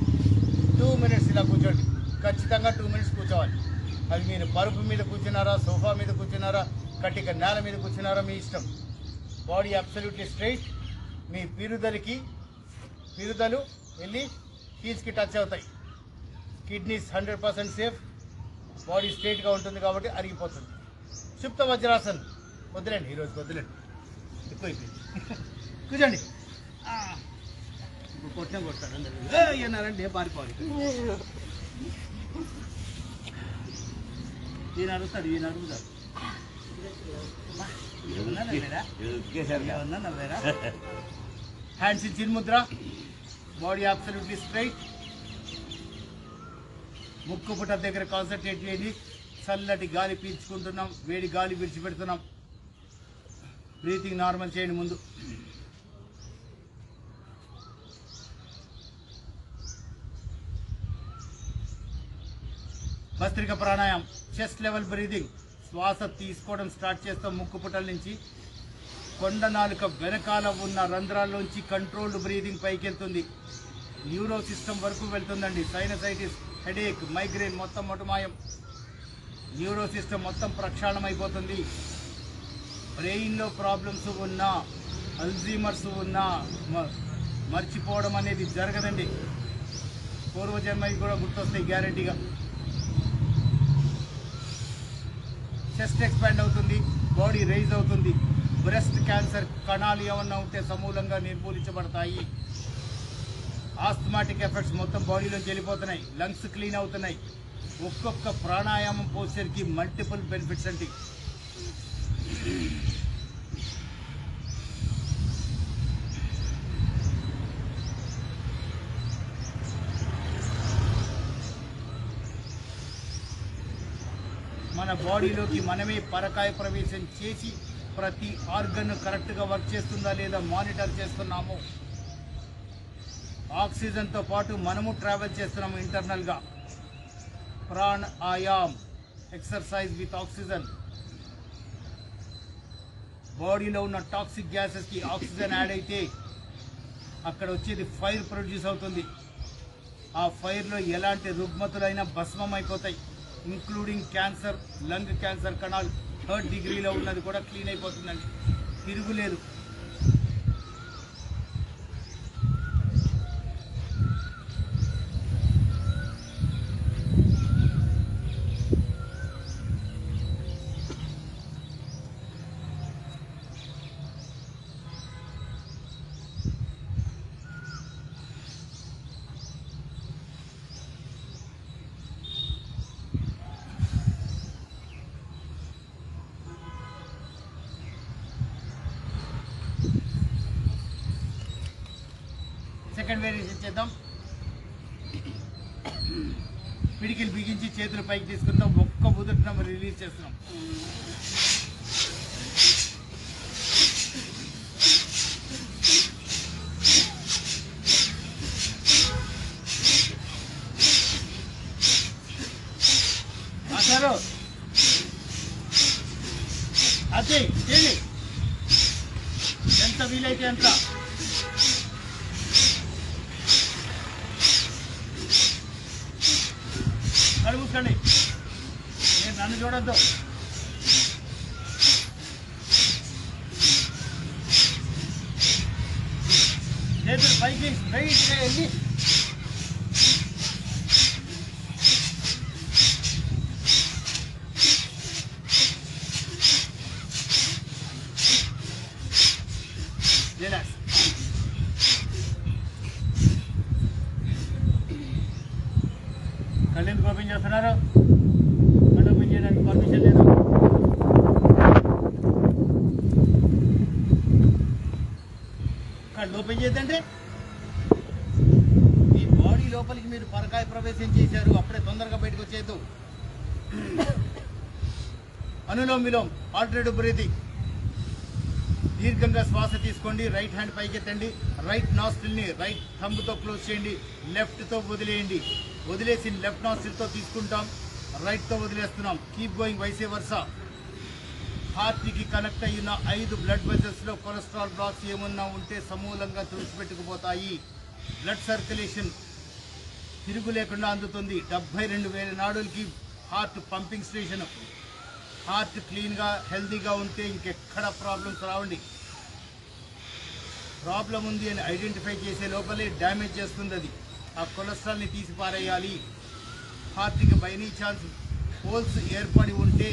2 మినిట్స్ ఇలా కూర్చోండి. ఖచ్చితంగా 2 మినిట్స్ కూర్చోవాలి. అది మీరు పరుపు మీద కూర్చున్నారా, సోఫా మీద కూర్చున్నారా, కట్టిక నేల మీద కూర్చున్నారా, మీ ఇష్టం. Body absolutely straight. మీ పిరుదలు వెళ్ళి హీల్స్కి టచ్ అవుతాయి. Kidneys 100% safe. బాడీ స్ట్రైట్గా ఉంటుంది కాబట్టి అరిగిపోతుంది. సుప్త వజ్రాసన్. వద్దులేండి, ఈరోజు వద్దులేండి, ఎక్కువైపోయింది. కూర్చోండి. ఇప్పుడు కొట్టాడు అన్నారంటే పారిపోవాలి. ఈయన అడుగుతాడు. హ్యాండ్స్ ఇన్ చిన్ముద్ర. Body absolutely straight. ముక్కు పుట్ట దగ్గర కాన్సన్ట్రేట్ చేయండి. చల్లటి గాలి పీల్చుకుంటున్నాం, వేడి గాలి విడిచిపెడుతున్నాం. బ్రీతింగ్ నార్మల్ చేయండి ముందు. భస్త్రిక ప్రాణాయామం. Chest level breathing. శ్వాస తీసుకోవడం స్టార్ట్ చేస్తాం ముక్కు పుటల నుంచి. కొండ నాలుక వెనకాల ఉన్న రంధ్రాల్లోంచి కంట్రోల్డ్ బ్రీదింగ్ పైకి వెళ్తుంది. న్యూరో సిస్టమ్ వరకు వెళ్తుందండి. సైనసైటిస్, హెడేక్, మైగ్రేన్ మొత్తం మొటమాయం. న్యూరో సిస్టమ్ మొత్తం ప్రక్షాళనం అయిపోతుంది. బ్రెయిన్లో ప్రాబ్లమ్స్ ఉన్నా, అల్జీమర్స్ ఉన్నా మర్చిపోవడం అనేది జరగదండి. పూర్వజన్మకి కూడా గుర్తొస్తాయి గ్యారంటీగా. చెస్ట్ ఎక్స్పాండ్ అవుతుంది, బాడీ రైజ్ అవుతుంది. బ్రెస్ట్ క్యాన్సర్ కణాలు ఏమన్నా ఉంటే సమూలంగా నిర్మూలించబడతాయి. ఆస్థమాటిక్ ఎఫెక్ట్స్ మొత్తం బాడీలోకి వెళ్ళిపోతున్నాయి. లంగ్స్ క్లీన్ అవుతున్నాయి. ఒక్కొక్క ప్రాణాయామం పోస్చర్కి మల్టిపుల్ బెనిఫిట్స్ అండి. మన బాడీలోకి మనమే పరకాయ ప్రవేశం చేసి ప్రతి ఆర్గన్ కరెక్ట్గా వర్క్ చేస్తుందా లేదా మానిటర్ చేస్తున్నాము. ఆక్సిజన్తో పాటు మనము ట్రావెల్ చేస్తున్నాము ఇంటర్నల్గా. PRAN I am, exercise with oxygen. బాడీలో ఉన్న టాక్సిక్ గ్యాసెస్కి ఆక్సిజన్ యాడ్ అయితే అక్కడ వచ్చేది ఫైర్ ప్రొడ్యూస్ అవుతుంది. ఆ ఫైర్లో ఎలాంటి రుగ్మతులైనా భస్మం అయిపోతాయి. ఇంక్లూడింగ్ క్యాన్సర్, లంగ్ క్యాన్సర్ కణాలు 3rd డిగ్రీలో ఉన్నది కూడా క్లీన్ అయిపోతుందండి. తిరుగులేదు. సెకండ్ వేరియేషన్ చేద్దాం. పిడికిలు బిగించి చేతులు పైకి తీసుకుంటాం. ఒక్క ఉదుటిన రిలీజ్ చేస్తున్నాం. ఆచారు అదే చేయండి, ఎంత వీలైతే అంత. కడుగుకండి, నేను నన్ను చూడద్దు. చేతులు పైకి స్ట్రైట్గా వెళ్ళి రిలాక్స్. కళ్ళు ఎందుకు ఓపెన్ చేస్తున్నారు? కళ్ళు ఓపెన్ చేయడానికి పర్మిషన్ లేదు. కళ్ళు ఓపెన్ చేయదంటే ఈ బాడీ లోపలికి మీరు పరకాయ ప్రవేశం చేశారు, అప్పుడే తొందరగా బయటకు వచ్చేద్దు. అనులోమ విలోమ ఆల్టర్నేటివ్ బ్రీతింగ్. దీర్ఘంగా శ్వాస తీసుకోండి. రైట్ హ్యాండ్ పైకి ఎత్తండి. రైట్ నాస్ట్రిల్ని రైట్ థంబ్తో క్లోజ్ చేయండి. లెఫ్ట్తో వదిలేయండి. వదిలేసి లెఫ్ట్ నాస్ట్రిల్తో తీసుకుంటాం, రైట్తో వదిలేస్తున్నాం. Keep going vice versa. హార్ట్కి కనెక్ట్ అయిన 5 బ్లడ్ వెజల్స్లో కొలెస్ట్రాల్ బ్లాక్స్ ఏమన్నా ఉంటే సమూలంగా తుడిచిపెట్టుకుపోతాయి. బ్లడ్ సర్క్యులేషన్ తిరుగు లేకుండా అందుతుంది. 72,000 నాడులకి హార్ట్ పంపింగ్ స్టేషన్. హార్ట్ క్లీన్గా హెల్తీగా ఉంటే ఇంకెక్కడ ప్రాబ్లమ్స్ రావండి. ప్రాబ్లం ఉంది అని ఐడెంటిఫై చేసే లోపలే డ్యామేజ్ చేస్తుంది అది. ఆ కొలెస్ట్రాల్ని తీసి పారేయాలి. హార్ట్కి బై ఎనీ ఛాన్స్ హోల్స్ ఏర్పడి ఉంటే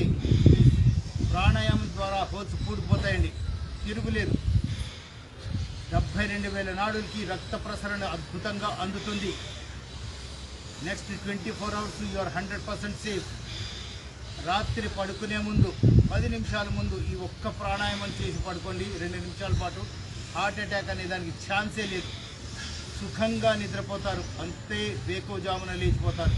ప్రాణాయామం ద్వారా హోల్స్ పూడిపోతాయండి, తిరుగులేదు. 72,000 నాడులకి రక్త ప్రసరణ అద్భుతంగా అందుతుంది. Next 24 hours you are 100% safe. రాత్రి పడుకునే ముందు 10 నిమిషాల ముందు ఈ ఒక్క ప్రాణాయామం చేసి పడుకోండి. 2 నిమిషాల పాటు హార్ట్ అటాక్ అనే దానికి ఛాన్సే లేదు. సుఖంగా నిద్రపోతారు, అంతే వేకోజామున లేచిపోతారు.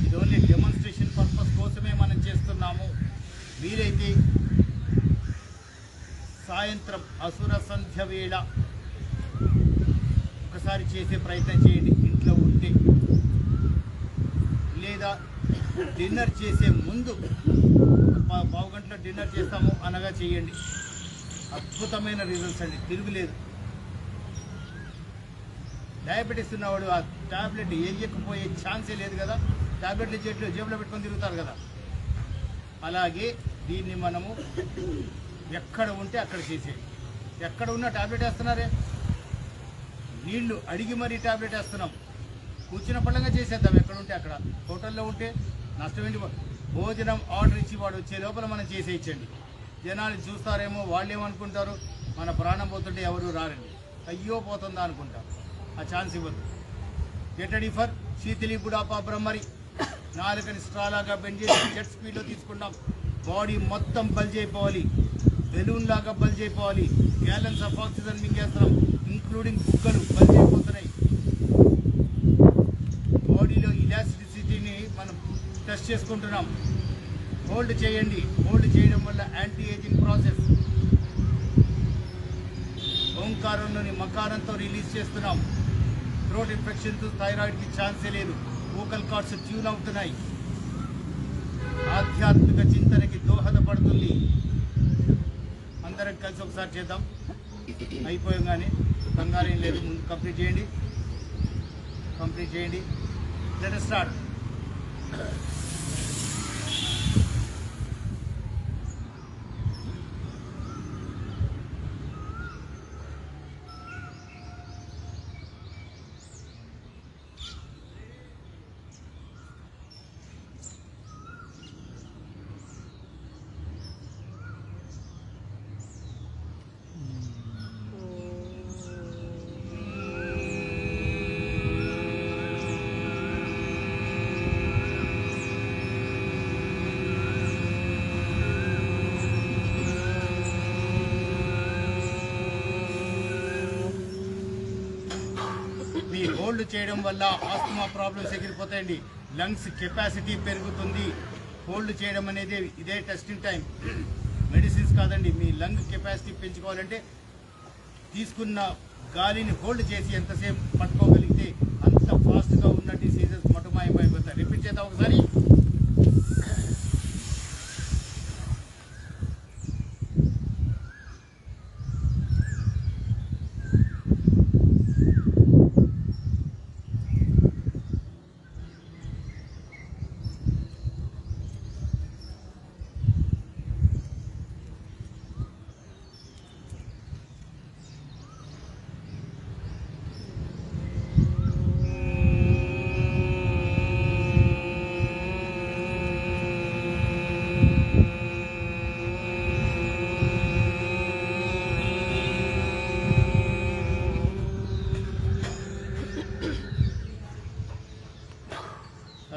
ఇది ఓన్లీ డెమాన్స్ట్రేషన్ పర్పస్ కోసమే మనం చేస్తున్నాము. వీలైతే సాయంత్రం అసుర సంధ్య వేళ ఒకసారి చేసే ప్రయత్నం చేయండి ఇంట్లో ఉంటే, లేదా డిన్నర్ చేసే ముందు పావు గంటలో డిన్నర్ చేస్తాము అనగా చేయండి. అద్భుతమైన రిజల్ట్స్ అండి, తిరుగులేదు. డయాబెటీస్ ఉన్నవాడు ఆ ట్యాబ్లెట్ వేయకపోయే ఛాన్సే లేదు కదా. ట్యాబ్లెట్లు జేబులో పెట్టుకొని తిరుగుతారు కదా. అలాగే దీన్ని మనము ఎక్కడ ఉంటే అక్కడ చేసేది. ఎక్కడ ఉన్న ట్యాబ్లెట్ వేస్తున్నారే, నీళ్లు అడిగి మరీ ట్యాబ్లెట్ వేస్తున్నాం. కూర్చున్న పళ్ళంగా చేసేద్దాం ఎక్కడ ఉంటే అక్కడ. హోటల్లో ఉంటే నష్టం ఏంటి? భోజనం ఆర్డర్ ఇచ్చి వాడు వచ్చే లోపల మనం చేసేయించండి. జనాలు చూస్తారేమో, వాళ్ళు ఏమనుకుంటారు, మన ప్రాణం పోతుంటే ఎవరు రారండి, అయ్యో పోతుందా అనుకుంటారు. ఆ ఛాన్స్ ఇవ్వద్దు. గెట్ రెడీ ఫర్ శీతలి బుడాపా బ్రహ్మరి. నాలుకని స్ట్రాలాగా బెండ్ చేసి జెట్ స్పీడ్లో తీసుకుంటాం. బాడీ మొత్తం బల్జ్ అయిపోవాలి, బెలూన్ లాగా బల్జ్ అయిపోవాలి. గ్యాలన్స్ ఆఫ్ ఆక్సిజన్ మింగేస్తున్నాం, ఇంక్లూడింగ్ బుగ్గలు బల్జ్ అయిపోతున్నాయి. బాడీలో ఇలాస్టిసిటీని మనం టెస్ట్ చేసుకుంటున్నాం. హోల్డ్ చేయండి. హోల్డ్ చేయడం వల్ల యాంటీ ఏజింగ్ ప్రాసెస్. ఓంకారంలోని మకారంతో రిలీజ్ చేస్తున్నాం. థ్రోట్ ఇన్ఫెక్షన్స్, థైరాయిడ్కి ఛాన్సే లేదు. వోకల్ కార్డ్స్ ట్యూన్ అవుతున్నాయి. ఆధ్యాత్మిక చింతనకి దోహదపడుతుంది. అందరం కలిసి ఒకసారి చేద్దాం. అయిపోయంగానే కంగారేం లేదు, ముందు కంప్లీట్ చేయండి. Let us start. హోల్డ్ చేయడం వల్ల ఆస్తమా ప్రాబ్లమ్స్ ఎగిరిపోతాయండి, లంగ్స్ కెపాసిటీ పెరుగుతుంది. హోల్డ్ చేయడం అనేది ఇదే టెస్టింగ్ టైం, మెడిసిన్స్ కాదండి. మీ లంగ్ కెపాసిటీ పెంచుకోవాలంటే తీసుకున్న గాలిని హోల్డ్ చేసి ఎంతసేపు పట్టుకోగలిగితే అంత ఫాస్ట్గా ఉన్న డిసీజెస్ మటుమాయమైపోతాయి. రిపీట్ చేద్దాం ఒకసారి.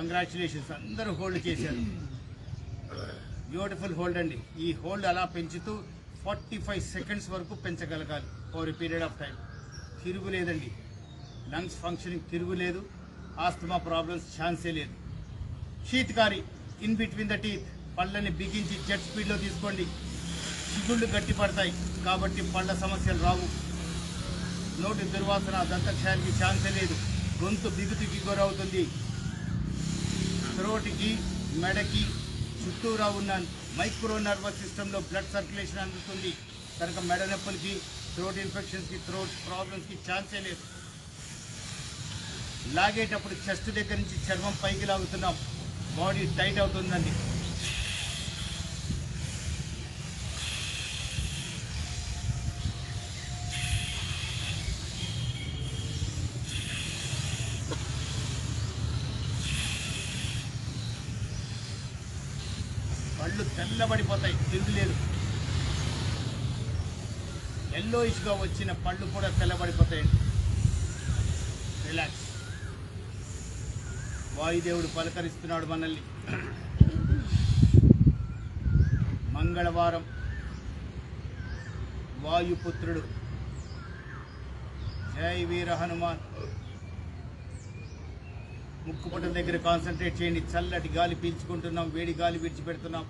కంగ్రాచులేషన్స్, అందరూ హోల్డ్ చేశారు. బ్యూటిఫుల్ హోల్డ్ అండి. ఈ హోల్డ్ అలా పెంచుతూ 45 సెకండ్స్ వరకు పెంచగలగాలి ఓవర్ పీరియడ్ ఆఫ్ టైం. తిరుగులేదండి, లంగ్స్ ఫంక్షనింగ్ తిరుగులేదు, ఆస్తమా ప్రాబ్లమ్స్ ఛాన్సే లేదు. శీతకారి ఇన్ బిట్వీన్ ద టీత్, పళ్ళని బిగించి జెట్ స్పీడ్లో తీసుకోండి. చిగుళ్ళు గట్టి పడతాయి కాబట్టి పళ్ళ సమస్యలు రావు. నోటి దుర్వాసన దంతక్షయానికి ఛాన్సే లేదు. గొంతు బిగుతుకి గురవుతుంది. థ్రోట్కి, మెడకి చుట్టూరా ఉన్న మైక్రో నర్వస్ సిస్టంలో బ్లడ్ సర్క్యులేషన్ అందుతుంది కనుక మెడ నొప్పులకి, థ్రోట్ ఇన్ఫెక్షన్స్కి, థ్రోట్ ప్రాబ్లమ్స్కి ఛాన్సే లేదు. లాగేటప్పుడు చెస్ట్ దగ్గర నుంచి చర్మం పైకి లాగుతున్నాం, బాడీ టైట్ అవుతుందండి. పళ్ళు తెల్లబడిపోతాయి, తిరుగులేదు. ఎల్లోయిష్గా వచ్చిన పళ్ళు కూడా తెల్లబడిపోతాయండి. రిలాక్స్. వాయుదేవుడు పలకరిస్తున్నాడు మనల్ని. మంగళవారం వాయుపుత్రుడు జై వీర హనుమాన్. ముక్కుపొట్ట దగ్గర కాన్సన్ట్రేట్ చేయండి. చల్లటి గాలి పీల్చుకుంటున్నాం, వేడి గాలి విడిచిపెడుతున్నాం.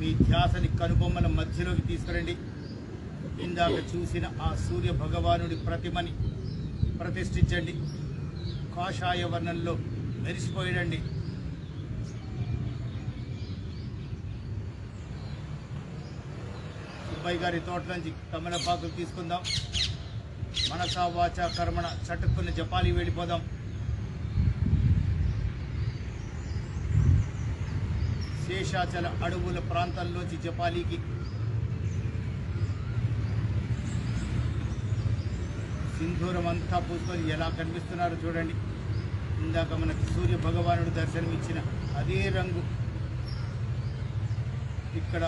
మీ ధ్యాసని కనుబొమ్మల మధ్యలోకి తీసుకురండి. ఇందాక చూసిన ఆ సూర్య భగవానుడి ప్రతిమని ప్రతిష్ఠించండి. కాషాయ వర్ణంలో మెరిసిపోయాడండి. సుబ్బయ్య గారి తోట నుంచి తమలపాకులు తీసుకుందాం. మనసా వాచ కర్మణ చటుక్కున్న జపాలి వెళ్ళిపోదాం. శేషాచల అడవుల ప్రాంతాల్లోంచి జపాలికి సింధూరం అంతా పూసుకొని ఎలా కనిపిస్తున్నారో చూడండి. ఇందాక మనకు సూర్య భగవానుడు దర్శనమిచ్చిన అదే రంగు ఇక్కడ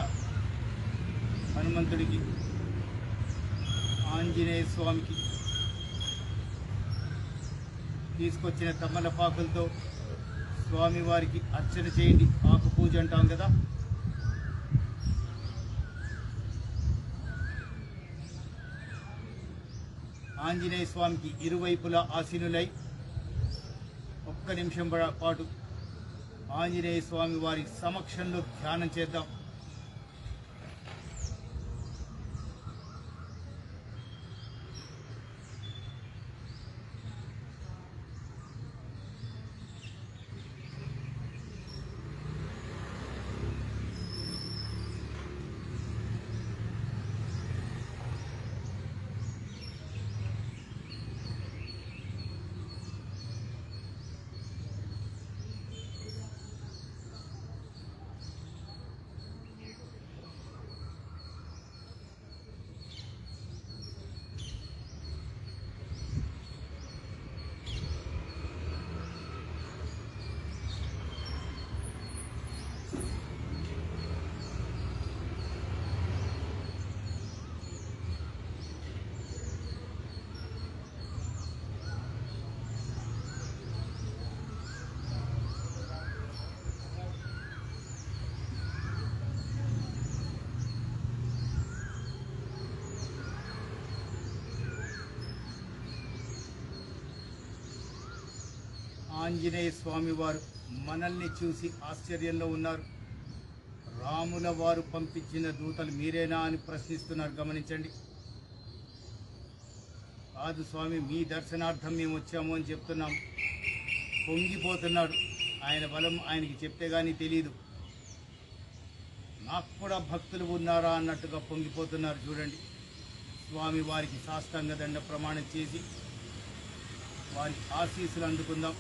హనుమంతుడికి, ఆంజనేయ స్వామికి తీసుకొచ్చిన తమలపాకులతో స్వామివారికి అర్చన చేయండి. ఆకు పూజ అంటాం కదా. ఆంజనేయ స్వామికి ఇరువైపులా ఆసీనులై ఒక్క నిమిషం పాటు ఆంజనేయ స్వామి వారి సమక్షంలో ధ్యానం చేద్దాం. ఆంజనేయ స్వామి వారు మనల్ని చూసి ఆశ్చర్యంలో ఉన్నారు. రాముల వారు పంపించిన దూతలు మీరేనా అని ప్రశ్నిస్తున్నారు. గమనించండి. కాదు స్వామి, మీ దర్శనార్థం మేము వచ్చాము అని చెప్తున్నాం. పొంగిపోతున్నాడు. ఆయన బలం ఆయనకి చెప్తే కానీ తెలియదు. నాకు కూడా భక్తులు ఉన్నారా అన్నట్టుగా పొంగిపోతున్నారు. చూడండి, స్వామి వారికి సాష్టాంగ దండ ప్రమాణం చేసి వారి ఆశీస్సులు అందుకుందాం.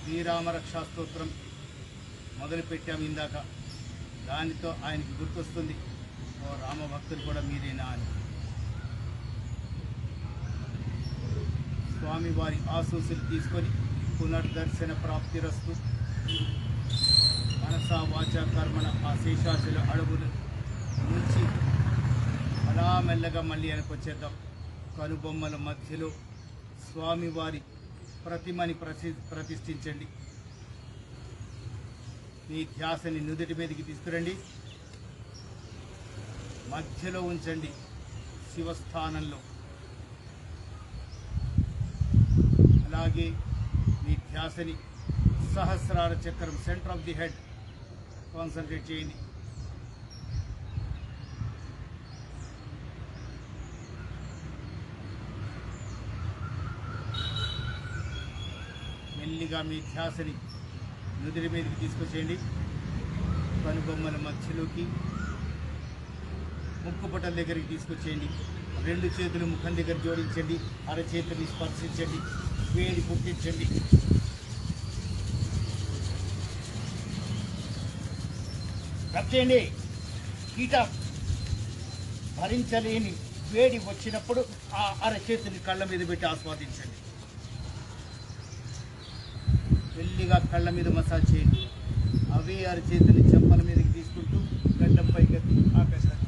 శ్రీరామరక్షా స్తోత్రం మొదలుపెట్టాము ఇందాక. దానితో ఆయనకి గుర్తొస్తుంది, ఓ రామభక్తులు కూడా మీరేనా అని. స్వామివారి ఆశీస్సులు తీసుకొని పునర్దర్శన ప్రాప్తిరస్తు. మనసా వాచా కర్మణ ఆ శేషాచల అడవుల నుంచి అలా మెల్లగా మళ్ళీ వెనకొచ్చేద్దాం. కనుబొమ్మల మధ్యలో స్వామివారి ప్రతిమని ప్రతిష్ఠించండి. మీ ధ్యాసని నుదుటి మీదకి తీసుకురండి. మధ్యలో ఉంచండి శివస్థానంలో. అలాగే మీ ధ్యాసని సహస్రార చక్రం centre of the head concentrate చేయండి. మెల్లిగా మీ ధ్యాసని నుదిరి మీదకి తీసుకొచ్చేయండి. కనుబొమ్మల మధ్యలోకి ముక్కుపటల దగ్గరికి తీసుకొచ్చేయండి. రెండు చేతులు ముఖం దగ్గర జోడించండి. అరచేతుని స్పర్శించండి. వేడి పుట్టించండి. రబ్ చేయండి. కీట భరించలేని వేడి వచ్చినప్పుడు ఆ అరచేతిని కళ్ళ మీద పెట్టి ఆస్వాదించండి. మెల్లిగా కళ్ళ మీద మసాజ్ చేయండి. అవే అరచేతిని చెంపల మీదకి తీసుకుంటూ గడ్డం పైకి ఆపేస్తారు.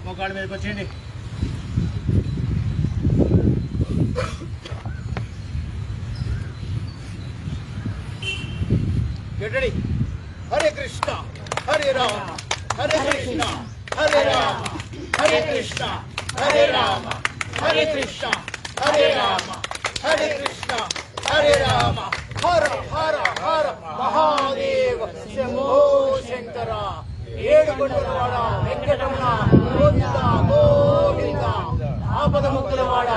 మోకాళ్ళ మీదకి వచ్చేయండి. గెటడి. హరే కృష్ణ హరే రామ హరే కృష్ణ హరే రామ హరే కృష్ణ హరే రామ హరే కృష్ణ హరే రామ హరే కృష్ణ హరే రామ హర హర హర మహాదేవ శంభో శంకర ఏడుకొండలవాడ వెంకటరమణ గోవింద గోవింద ఆపద ముక్కులవాడ